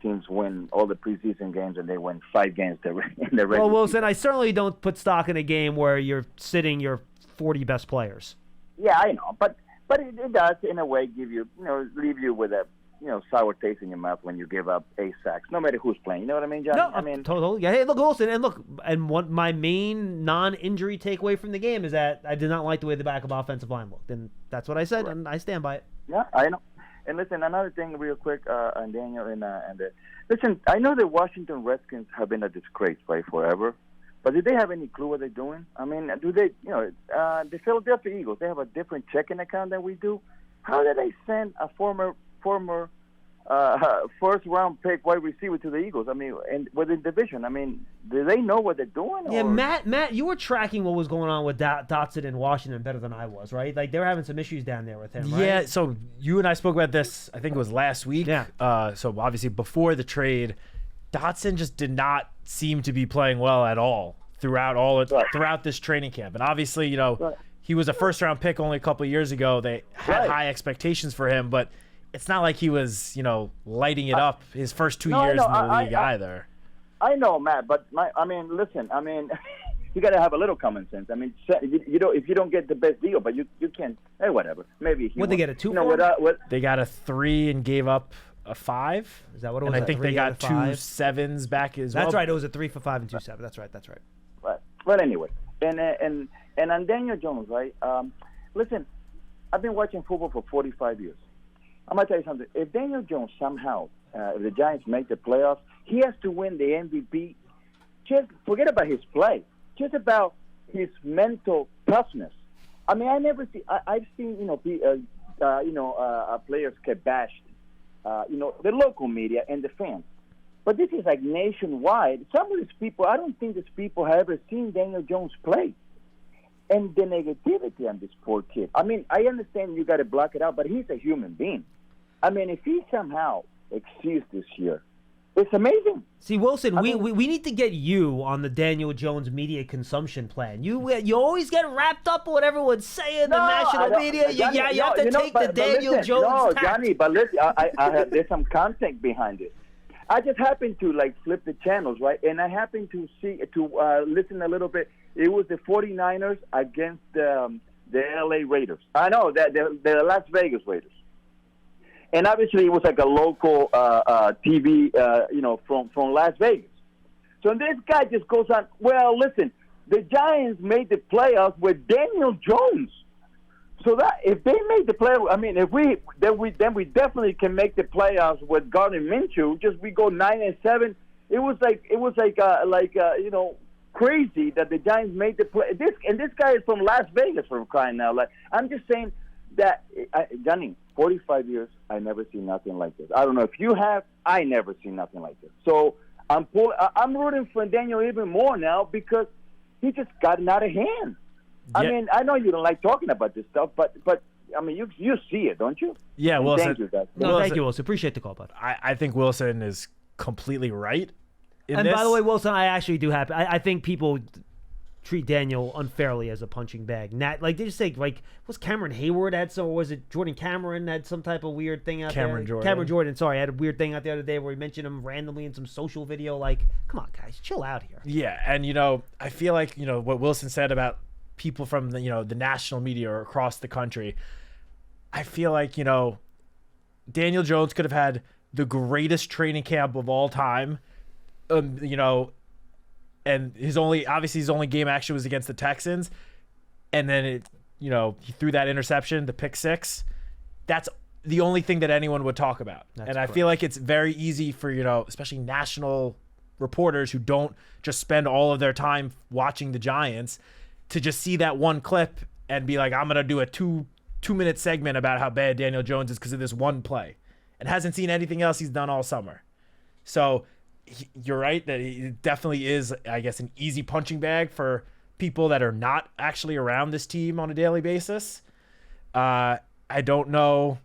teams win all the preseason games and they win 5 games in the regular Well, Wilson, season. I certainly don't put stock in a game where you're sitting your 40 best players. Yeah, I know, but it does in a way give you leave you with a sour taste in your mouth when you give up 8 sacks, no matter who's playing. You know what I mean, John? No, I mean, totally. Yeah. Hey, look, Wilson, and what my main non-injury takeaway from the game is that I did not like the way the backup offensive line looked, and that's what I said, and I stand by it. Yeah, I know. And listen, another thing real quick, and Daniel, listen, I know the Washington Redskins have been a disgrace, right, forever. But do they have any clue what they're doing? I mean, do they, the Philadelphia Eagles, they have a different checking account than we do. How did they send a former first-round pick wide receiver to the Eagles? I mean, and within division, I mean, do they know what they're doing? Yeah, or? Matt, you were tracking what was going on with Dotson in Washington better than I was, right? Like, they were having some issues down there with him, right? Yeah, so you and I spoke about this, I think it was last week. Yeah. So obviously before the trade, Dotson just did not seem to be playing well at all throughout this training camp. And obviously, he was a first-round pick only a couple of years ago. They had high expectations for him, but it's not like he was, lighting it up his first 2 years in the league either. I know, Matt, but listen, you got to have a little common sense. If you don't get the best deal, but you can, hey, whatever. Maybe What they get a 2 They got a 3 and gave up a 5. Is that what it was? And I think they got 2 7s back as well. That's right. It was a 3 for 5 and 2 7. That's right. Right. Well, anyway, and on Daniel Jones, right? Listen, I've been watching football for 45 years. I'm gonna tell you something. If Daniel Jones somehow, if the Giants make the playoffs, he has to win the MVP. Just forget about his play. Just about his mental toughness. I've seen players get bashed. The local media and the fans. But this is like nationwide. Some of these people, I don't think these people have ever seen Daniel Jones play. And the negativity on this poor kid. I understand you got to block it out, but he's a human being. If he somehow exceeds this year, it's amazing. See, Wilson, we need to get you on the Daniel Jones media consumption plan. You always get wrapped up in what everyone's saying in the national media. You have to take the Daniel Jones tact. Johnny, but listen, there's some content behind it. I just happened to flip the channels, right? And I happened to listen a little bit. It was the 49ers against the LA Raiders. I know that the Las Vegas Raiders. And obviously, it was like a local TV, from Las Vegas. So this guy just goes on. Well, listen, the Giants made the playoffs with Daniel Jones. So that if they made the playoffs, then we definitely can make the playoffs with Gardner Minshew. Just we go 9-7. It was crazy that the Giants made the play. This guy is from Las Vegas, for crying out loud. I'm just saying that, Johnny. 45 years, I never seen nothing like this. I don't know if you have. I never seen nothing like this. So I'm rooting for Daniel even more now because he just gotten out of hand. Yeah. I know you don't like talking about this stuff, but you see it, don't you? Yeah, Wilson. Thank you, guys. Thank you, Wilson. Appreciate the call, bud. I think Wilson is completely right. By the way, Wilson, I actually do have. I think people treat Daniel unfairly as a punching bag. They just say, was Cameron Hayward had some, or was it Jordan Cameron had some type of weird thing out there? Cameron Jordan, sorry, had a weird thing out the other day where he mentioned him randomly in some social video. Come on, guys, chill out here. Yeah, and I feel like what Wilson said about people from the the national media or across the country. I feel like Daniel Jones could have had the greatest training camp of all time. And his only game action was against the Texans, and then he threw that interception, the pick 6. That's the only thing that anyone would talk about. I feel like it's very easy for especially national reporters who don't just spend all of their time watching the Giants to just see that one clip and be like, I'm gonna do a two-minute segment about how bad Daniel Jones is because of this one play, and hasn't seen anything else he's done all summer. So. You're right that it definitely is, I guess, an easy punching bag for people that are not actually around this team on a daily basis. I don't know.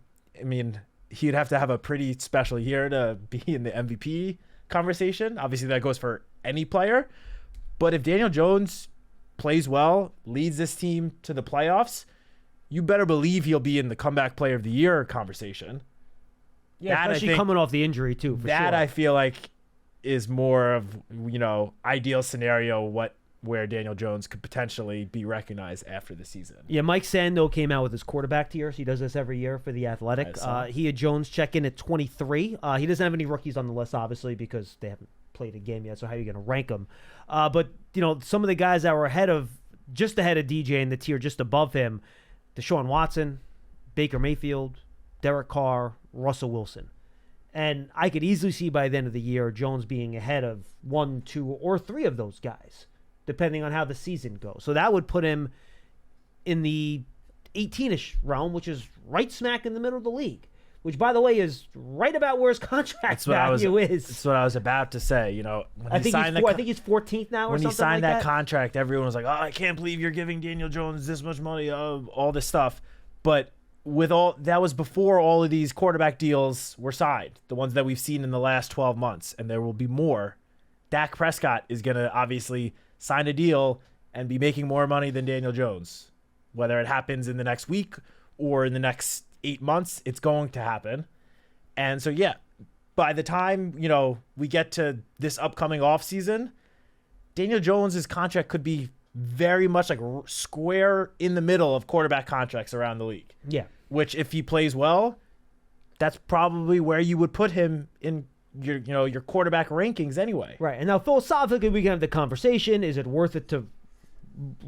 He'd have to have a pretty special year to be in the MVP conversation. Obviously, that goes for any player. But if Daniel Jones plays well, leads this team to the playoffs, you better believe he'll be in the comeback player of the year conversation. Yeah, especially coming off the injury, too. I feel like is more of ideal scenario where Daniel Jones could potentially be recognized after the season. Yeah, Mike Sando came out with his quarterback tiers. He does this every year for The Athletic. He had Jones check in at 23. He doesn't have any rookies on the list, obviously, because they haven't played a game yet. So how are you going to rank them? But some of the guys that were just ahead of DJ in the tier just above him: Deshaun Watson, Baker Mayfield, Derek Carr, Russell Wilson. And I could easily see by the end of the year Jones being ahead of 1, 2, or 3 of those guys, depending on how the season goes. So that would put him in the 18-ish realm, which is right smack in the middle of the league, which, by the way, is right about where his contract value is. That's what I was about to say. I think he's 14th now or something like that. When he signed that contract, everyone was like, oh, I can't believe you're giving Daniel Jones this much money, all this stuff. But that was before all of these quarterback deals were signed, the ones that we've seen in the last 12 months, and there will be more. Dak Prescott is going to obviously sign a deal and be making more money than Daniel Jones. Whether it happens in the next week or in the next 8 months, it's going to happen. And so, yeah, by the time, we get to this upcoming offseason, Daniel Jones's contract could be very much like square in the middle of quarterback contracts around the league. Yeah. Which, if he plays well, that's probably where you would put him in your quarterback rankings anyway. Right. And now philosophically, we can have the conversation. Is it worth it to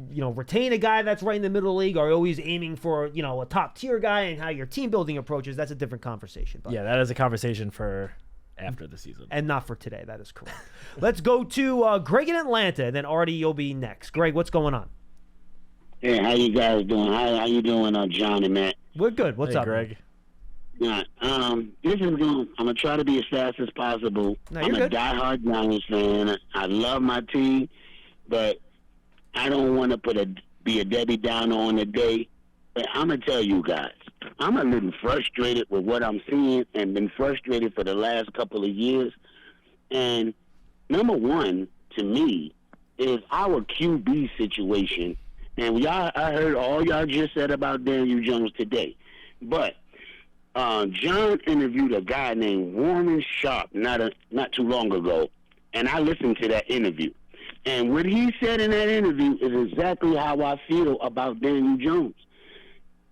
retain a guy that's right in the middle of the league? Are you always aiming for, a top tier guy, and how your team building approaches? That's a different conversation. But, yeah, that is a conversation for after the season. And not for today. That is correct. Let's go to Greg in Atlanta, and then Artie, you'll be next. Greg, what's going on? Hey, how you guys doing? How you doing, John and Matt? We're good. What's up, Greg? Yeah, this is going. I'm gonna try to be as fast as possible. No, I'm you're a good. diehard Giants fan. I love my team, but I don't want to be a Debbie Downer on the day. But I'm gonna tell you guys, I'm a little frustrated with what I'm seeing, and been frustrated for the last couple of years. And number one, to me, is our QB situation. And I heard all y'all just said about Daniel Jones today, but John interviewed a guy named Warren Sharp not too long ago, and I listened to that interview. And what he said in that interview is exactly how I feel about Daniel Jones.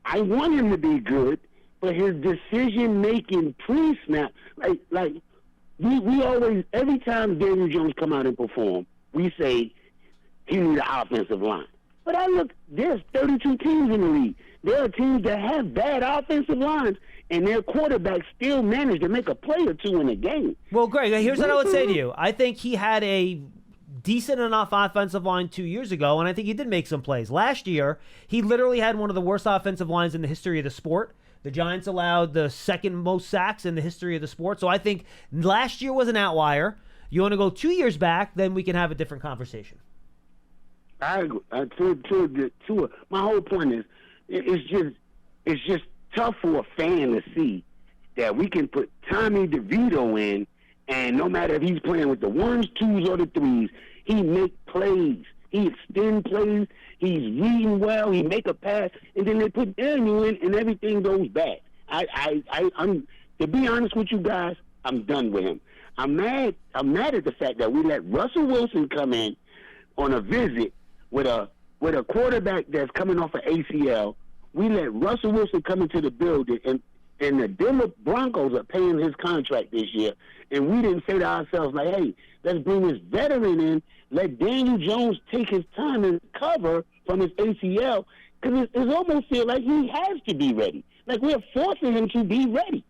I want him to be good, but his decision-making pre-snap, like we always, every time Daniel Jones come out and perform, we say he needs an offensive line. But there's 32 teams in the league. There are teams that have bad offensive lines, and their quarterbacks still manage to make a play or two in a game. Well, Greg, here's what I would say to you. I think he had a decent enough offensive line 2 years ago, and I think he did make some plays. Last year, he literally had one of the worst offensive lines in the history of the sport. The Giants allowed the second most sacks in the history of the sport. So I think last year was an outlier. You want to go 2 years back, then we can have a different conversation. I agree. My whole point is, it's just tough for a fan to see that we can put Tommy DeVito in, and no matter if he's playing with the ones, twos, or the threes, he make plays. He extend plays. He's reading well. He make a pass, and then they put Daniel in, and everything goes bad. I'm to be honest with you guys, I'm done with him. I'm mad at the fact that we let Russell Wilson come in on a visit with a quarterback that's coming off an ACL. We let Russell Wilson come into the building, and the Denver Broncos are paying his contract this year, and we didn't say to ourselves, like, hey, let's bring this veteran in, let Daniel Jones take his time and recover from his ACL, because it almost feels like he has to be ready. Like, we're forcing him to be ready.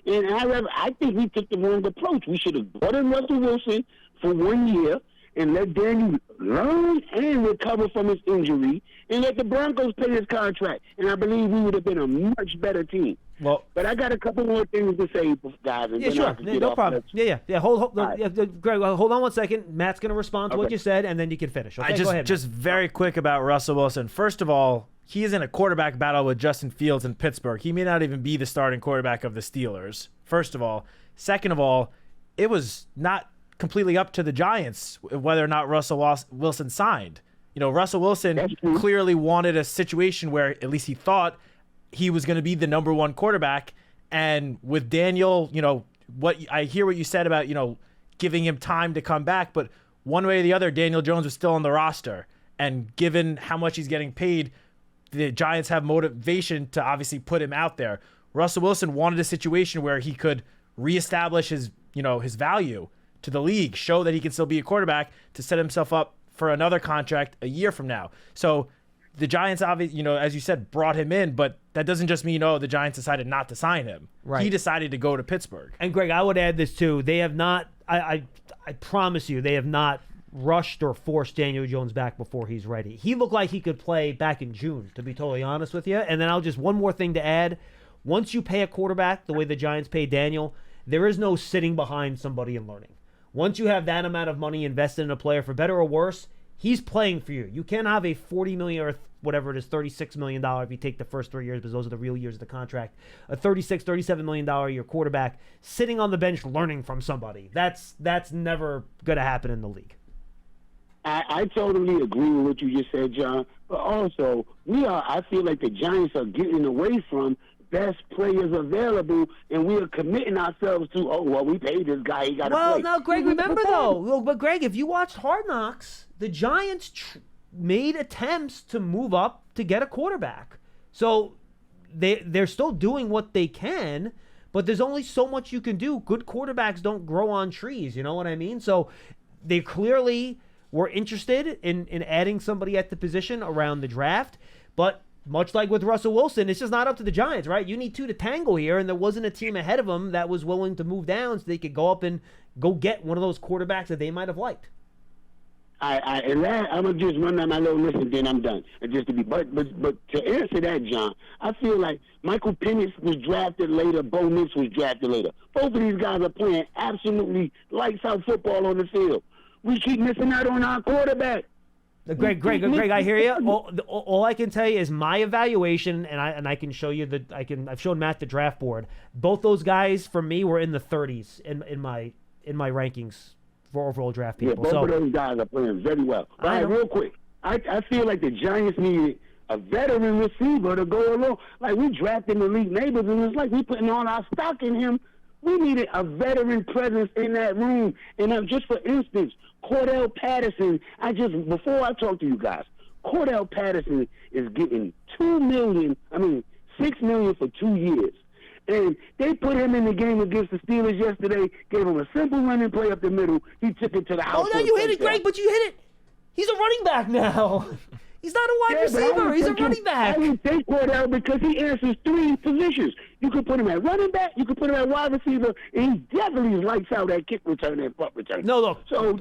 And I think we took the wrong approach. We should have brought in Russell Wilson for 1 year and let Daniel learn and recover from his injury, and let the Broncos pay his contract. And I believe we would have been a much better team. Well, but I got a couple more things to say, guys. And yeah, sure. No problem. Yeah. Hold Greg, hold on 1 second. Matt's going to respond to what you said, and then you can finish. Okay? Go ahead, just very quick about Russell Wilson. First of all, he is in a quarterback battle with Justin Fields in Pittsburgh. He may not even be the starting quarterback of the Steelers, first of all. Second of all, it was not completely up to the Giants whether or not Russell Wilson signed. Russell Wilson clearly wanted a situation where at least he thought he was going to be the number one quarterback. And with Daniel, what I hear what you said about, giving him time to come back, but one way or the other, Daniel Jones was still on the roster. And given how much he's getting paid, the Giants have motivation to obviously put him out there. Russell Wilson wanted a situation where he could reestablish his value to the league, show that he can still be a quarterback to set himself up for another contract a year from now. So the Giants, obviously, as you said, brought him in, but that doesn't just mean, the Giants decided not to sign him. Right. He decided to go to Pittsburgh. And Greg, I would add this too. They have not, I promise you, they have not rushed or forced Daniel Jones back before he's ready. He looked like he could play back in June, to be totally honest with you. And then one more thing to add. Once you pay a quarterback the way the Giants pay Daniel, there is no sitting behind somebody and learning. Once you have that amount of money invested in a player, for better or worse, he's playing for you. You can't have a $40 million or whatever it is, $36 million if you take the first 3 years, because those are the real years of the contract. A $36, $37 million a year quarterback sitting on the bench learning from somebody. That's never going to happen in the league. I totally agree with what you just said, John. But also, I feel like the Giants are getting away from best players available, and we are committing ourselves to, we paid this guy, he got to play. Well, now, Greg, remember, though. But, Greg, if you watched Hard Knocks, the Giants made attempts to move up to get a quarterback. So they're still doing what they can, but there's only so much you can do. Good quarterbacks don't grow on trees, you know what I mean? So they clearly were interested in adding somebody at the position around the draft, but much like with Russell Wilson, it's just not up to the Giants, right? You need two to tango here, and there wasn't a team ahead of them that was willing to move down so they could go up and go get one of those quarterbacks that they might have liked. I'm gonna just run down my little list and then I'm done. And just to be, but to answer that, John, I feel like Michael Penix was drafted later. Bo Nix was drafted later. Both of these guys are playing absolutely lights out football on the field. We keep missing out on our quarterback. Greg, I hear you. All I can tell you is my evaluation, and I can show you I've shown Matt the draft board. Both those guys for me were in the 30s in my rankings for overall draft people. Yeah, both of those guys are playing very well. All right, real quick, I feel like the Giants needed a veteran receiver to go along. Like, we drafted Malik Neighbors, and it's like we putting all our stock in him. We needed a veteran presence in that room. And just for instance, Cordell Patterson, before I talk to you guys, Cordell Patterson is getting $6 million for 2 years. And they put him in the game against the Steelers yesterday, gave him a simple running play up the middle. He took it to the house. Oh, no, you hit it, Greg, but you hit it. He's a running back now. He's not a wide receiver. He's a running back. I would take Cordell because he answers three positions. You could put him at running back, you could put him at wide receiver, and he definitely lights out at kick return and punt return. No, look. So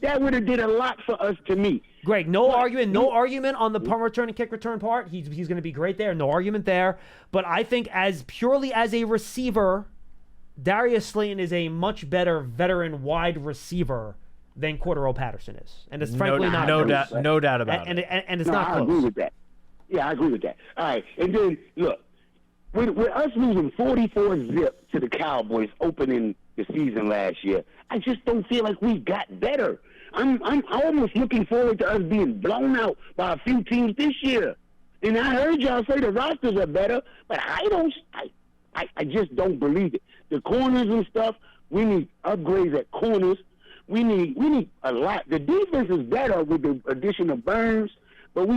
that would have did a lot for us to me. Greg, no argument on the punt return and kick return part. He's going to be great there. No argument there. But I think as purely as a receiver, Darius Slayton is a much better veteran wide receiver than Cordell Patterson is. And it's frankly not close. No doubt about it. And it's not close. I agree with that. Yeah, I agree with that. All right. And then, look, with us losing 44-0 to the Cowboys opening the season last year, I just don't feel like we got better. I'm almost looking forward to us being blown out by a few teams this year. And I heard y'all say the rosters are better, but I just don't believe it. The corners and stuff, we need upgrades at corners. We need a lot. The defense is better with the addition of Burns, but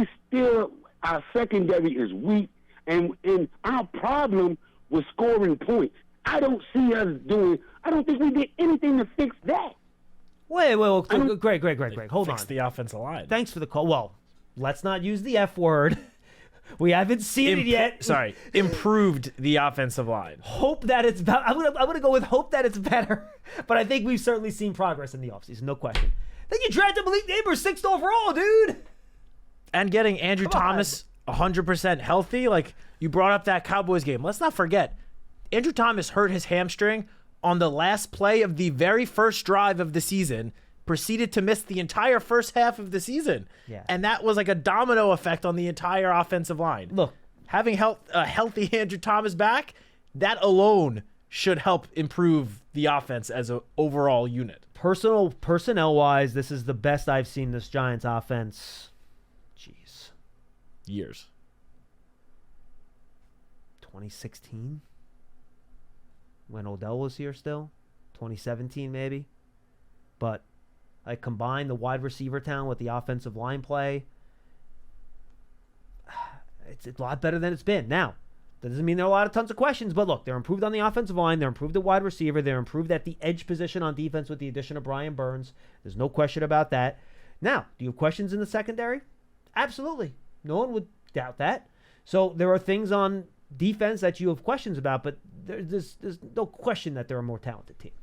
our secondary is weak, and our problem was scoring points. I don't think we did anything to fix that. Wait, Greg, hold on. Fix the offensive line. Thanks for the call. Well, let's not use the F word. We haven't seen it yet. Sorry, improved the offensive line. Hope that it's better. I'm gonna go with hope that it's better. But I think we've certainly seen progress in the offseason, no question. Then you drafted Malik Neighbors 6th overall, dude. And getting Andrew Thomas 100% healthy. Like, you brought up that Cowboys game. Let's not forget, Andrew Thomas hurt his hamstring on the last play of the very first drive of the season, proceeded to miss the entire first half of the season. Yeah. And that was like a domino effect on the entire offensive line. Look, having a healthy Andrew Thomas back, that alone should help improve the offense as an overall unit. Personnel-wise, this is the best I've seen this Giants offense. Jeez. Years. 2016? When Odell was here still? 2017 maybe? But I combine the wide receiver talent with the offensive line play. It's a lot better than it's been. Now, that doesn't mean there are tons of questions, but look, they're improved on the offensive line. They're improved at wide receiver. They're improved at the edge position on defense with the addition of Brian Burns. There's no question about that. Now, do you have questions in the secondary? Absolutely. No one would doubt that. So there are things on defense that you have questions about, but there's no question that they're a more talented team.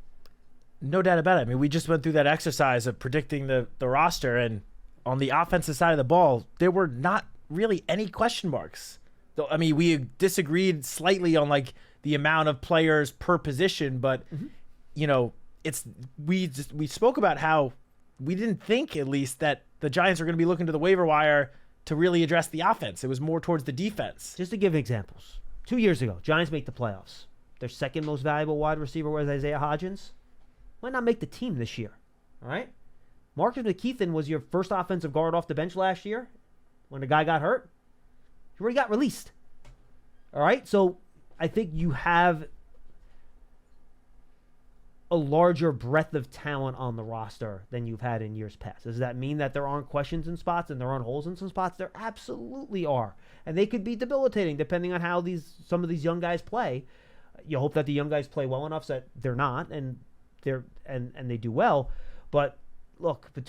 No doubt about it. I mean, we just went through that exercise of predicting the roster, and on the offensive side of the ball, there were not really any question marks. I mean, we disagreed slightly on like the amount of players per position, but you know, we spoke about how we didn't think, at least, that the Giants are going to be looking to the waiver wire to really address the offense. It was more towards the defense. Just to give examples, 2 years ago, Giants make the playoffs. Their second most valuable wide receiver was Isaiah Hodgins. Might not make the team this year. All right? Marcus McKeithen was your first offensive guard off the bench last year when the guy got hurt. He already got released. All right? So I think you have a larger breadth of talent on the roster than you've had in years past. Does that mean that there aren't questions in spots and there aren't holes in some spots? There absolutely are. And they could be debilitating depending on how some of these young guys play. You hope that the young guys play well enough so that they're not and they do well. But look, they're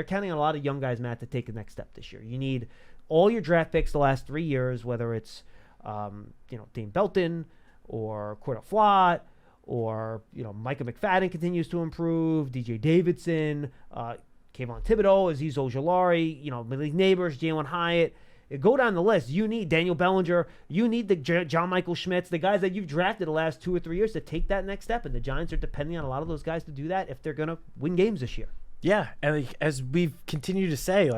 counting on a lot of young guys, Matt, to take the next step this year. You need all your draft picks the last 3 years, whether it's Dane Belton or Cordell Flott, or Micah McFadden continues to improve, DJ Davidson, Kayvon Thibodeau, Aziz Ojolari, Malik Neighbors, Jalen Hyatt. Go down the list. You need Daniel Bellinger. You need the John Michael Schmitz, the guys that you've drafted the last 2 or 3 years to take that next step. And the Giants are depending on a lot of those guys to do that if they're going to win games this year. Yeah, and as we've continued to say,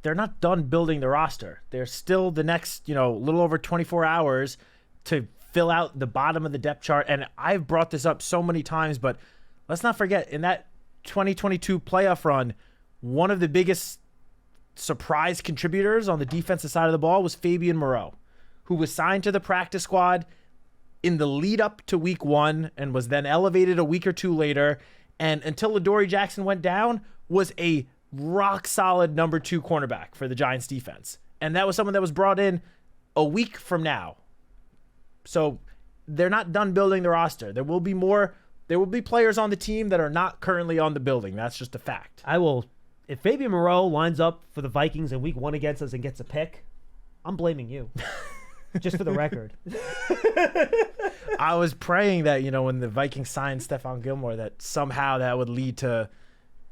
they're not done building the roster. They're still the next, little over 24 hours to fill out the bottom of the depth chart. And I've brought this up so many times, but let's not forget, in that 2022 playoff run, one of the biggest surprise contributors on the defensive side of the ball was Fabian Moreau, who was signed to the practice squad in the lead up to week 1 and was then elevated a week or 2 later. And until Adoree Jackson went down, was a rock solid number 2 cornerback for the Giants defense. And that was someone that was brought in a week from now. So they're not done building the roster. There will be players on the team that are not currently on the building. That's just a fact. If Fabian Moreau lines up for the Vikings in week 1 against us and gets a pick, I'm blaming you. Just for the record. I was praying that, when the Vikings signed Stephon Gilmore, that somehow that would lead to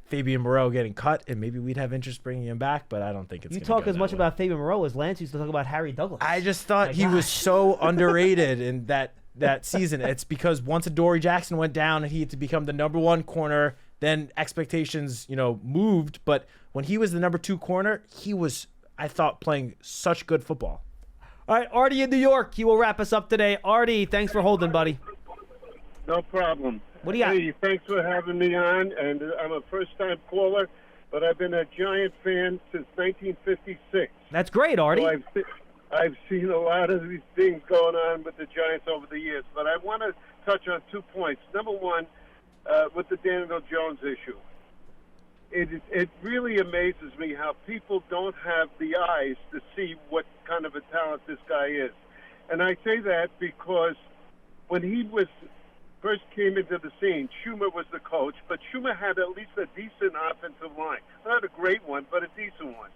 Fabian Moreau getting cut, and maybe we'd have interest bringing him back, but I don't think it's going to go You talk as much way. about Fabian Moreau as Lance used to talk about Harry Douglas. I just thought he was so underrated in that season. It's because once Adoree Jackson went down and he had to become the number 1 corner, then expectations, moved. But when he was the number 2 corner, he was, I thought, playing such good football. All right, Artie in New York, he will wrap us up today. Artie, thanks for holding, buddy. No problem. What do you got? Hey, thanks for having me on, and I'm a first-time caller, but I've been a Giant fan since 1956. That's great, Artie. So I've seen a lot of these things going on with the Giants over the years, but I want to touch on 2 points. Number one, with the Daniel Jones issue. It really amazes me how people don't have the eyes to see what kind of a talent this guy is. And I say that because when he first came into the scene, Schumer was the coach, but Schumer had at least a decent offensive line. Not a great one, but a decent one.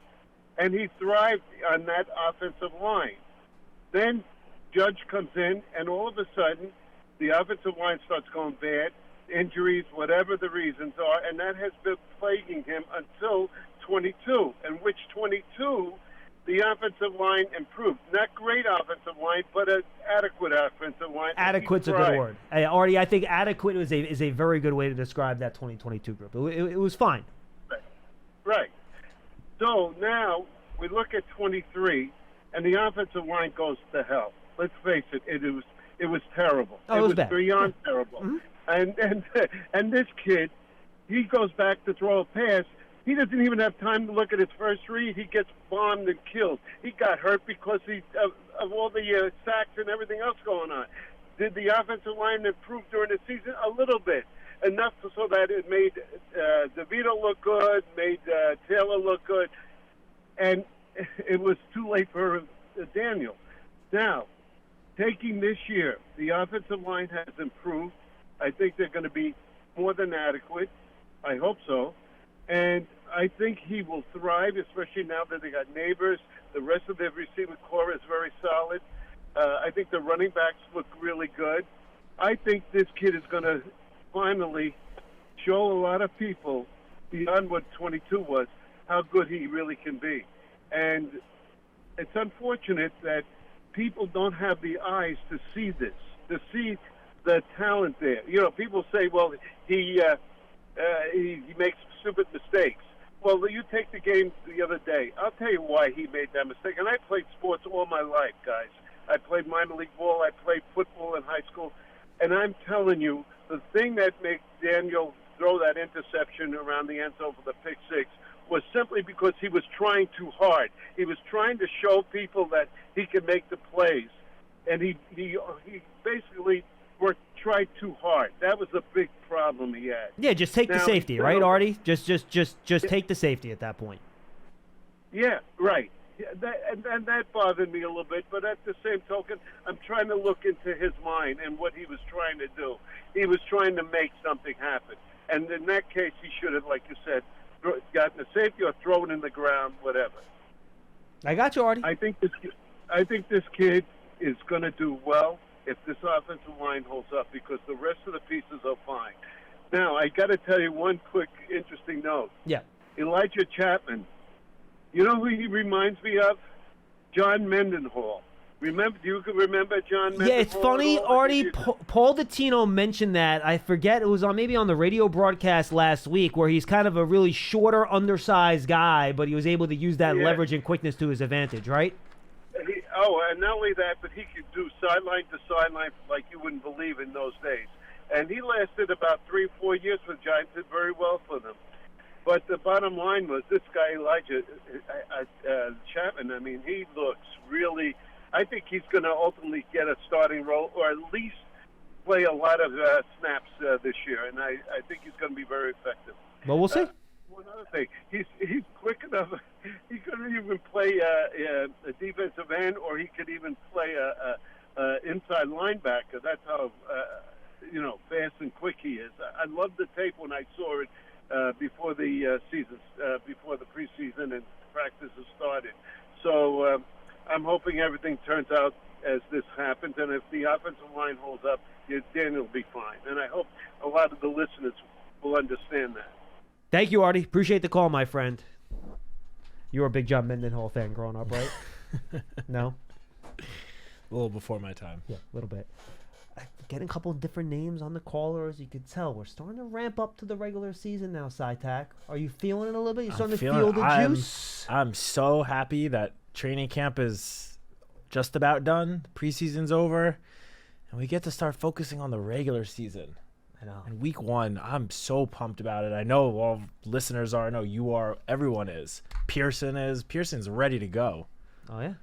And he thrived on that offensive line. Then Judge comes in, and all of a sudden, the offensive line starts going bad, injuries, whatever the reasons are, and that has been plaguing him until 22, in which 22, the offensive line improved. Not great offensive line, but an adequate offensive line. Adequate's a good word. Hey, Artie, I think adequate is a very good way to describe that 2022 group. It was fine. Right. So now we look at 23, and the offensive line goes to hell. Let's face it, it was terrible. Oh, it was bad. Beyond terrible. Mm-hmm. And this kid, he goes back to throw a pass. He doesn't even have time to look at his first read. He gets bombed and killed. He got hurt because of all the sacks and everything else going on. Did the offensive line improve during the season? A little bit. Enough so that it made DeVito look good, made Taylor look good. And it was too late for Daniel. Now, taking this year, the offensive line has improved. I think they're going to be more than adequate. I hope so. And I think he will thrive, especially now that they got Neighbors. The rest of their receiving core is very solid. I think the running backs look really good. I think this kid is going to finally show a lot of people, beyond what 22 was, how good he really can be. And it's unfortunate that people don't have the eyes to see this, to see the talent there. People say, well, he makes stupid mistakes. Well, you take the game the other day. I'll tell you why he made that mistake. And I played sports all my life, guys. I played minor league ball. I played football in high school. And I'm telling you, the thing that makes Daniel throw that interception around the end zone for the pick six was simply because he was trying too hard. He was trying to show people that he could make the plays, and he basically tried too hard. That was the big problem he had. Yeah, just take the safety, right, Artie? Just take the safety at that point. Yeah, right. Yeah, that bothered me a little bit, but at the same token, I'm trying to look into his mind and what he was trying to do. He was trying to make something happen. And in that case, he should have, like you said, gotten the safety or thrown in the ground, whatever. I got you, Artie. I think this kid is going to do well if this offensive line holds up, because the rest of the pieces are fine. Now, I got to tell you one quick interesting note. Yeah. Elijah Chapman. You know who he reminds me of? John Mendenhall. Do you remember John Mendenhall? Yeah, it's funny, Artie. Paul Dottino mentioned that. I forget, it was maybe on the radio broadcast last week, where he's kind of a really shorter, undersized guy, but he was able to use that leverage and quickness to his advantage, right? And not only that, but he could do sideline to sideline like you wouldn't believe in those days. And he lasted about 3-4 years with the Giants, did very well for them. But the bottom line was this guy, Elijah Chapman, I mean, he looks really – I think he's going to ultimately get a starting role, or at least play a lot of snaps this year. And I think he's going to be very effective. Well, we'll see. One other thing, he's quick enough. He could even play a defensive end, or he could even play a inside linebacker. That's how fast and quick he is. I loved the tape when I saw it before the before the preseason and practices started. So I'm hoping everything turns out as this happens, and if the offensive line holds up, then it'll be fine. And I hope a lot of the listeners will understand that. Thank you, Artie. Appreciate the call, my friend. You were a big John Mendenhall fan growing up, right? No? A little before my time. Yeah, a little bit. Getting a couple of different names on the callers. You could tell we're starting to ramp up to the regular season now, Citak. Are you feeling it a little bit? You starting to feel the juice? I'm so happy that training camp is just about done. Preseason's over. And we get to start focusing on the regular season. I know. And week 1, I'm so pumped about it. I know all listeners are. I know you are. Everyone is. Pearson is. Pearson's ready to go. Oh, yeah?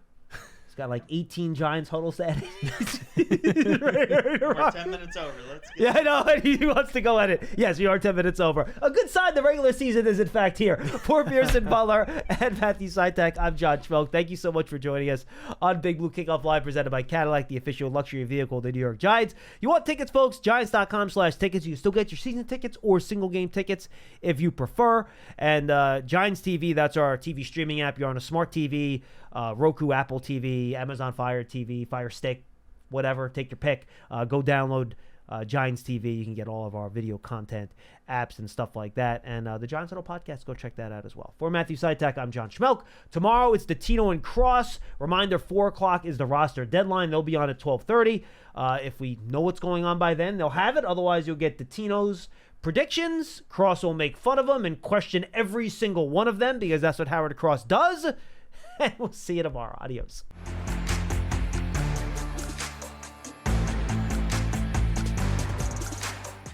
He's got like 18 Giants huddles added. We're 10 minutes over. Let's get Yeah, I know. He wants to go at it. Yes, we are 10 minutes over. A good sign the regular season is, in fact, here. For Pearson Butler and Matthew Citak, I'm John Schmeelk. Thank you so much for joining us on Big Blue Kickoff Live, presented by Cadillac, the official luxury vehicle of the New York Giants. You want tickets, folks? Giants.com/tickets. You can still get your season tickets or single game tickets if you prefer. And Giants TV, that's our TV streaming app. You're on a smart TV, Roku, Apple TV, Amazon Fire TV, Fire Stick, whatever. Take your pick. Go download Giants TV. You can get all of our video content, apps, and stuff like that. And the Giants Huddle podcast, go check that out as well. For Matthew Citak, I'm John Schmeelk. Tomorrow, it's the Tino and Cross. Reminder, 4 o'clock is the roster deadline. They'll be on at 12:30. If we know what's going on by then, they'll have it. Otherwise, you'll get the Tino's predictions. Cross will make fun of them and question every single one of them, because that's what Howard Cross does. And we'll see you tomorrow. Adios.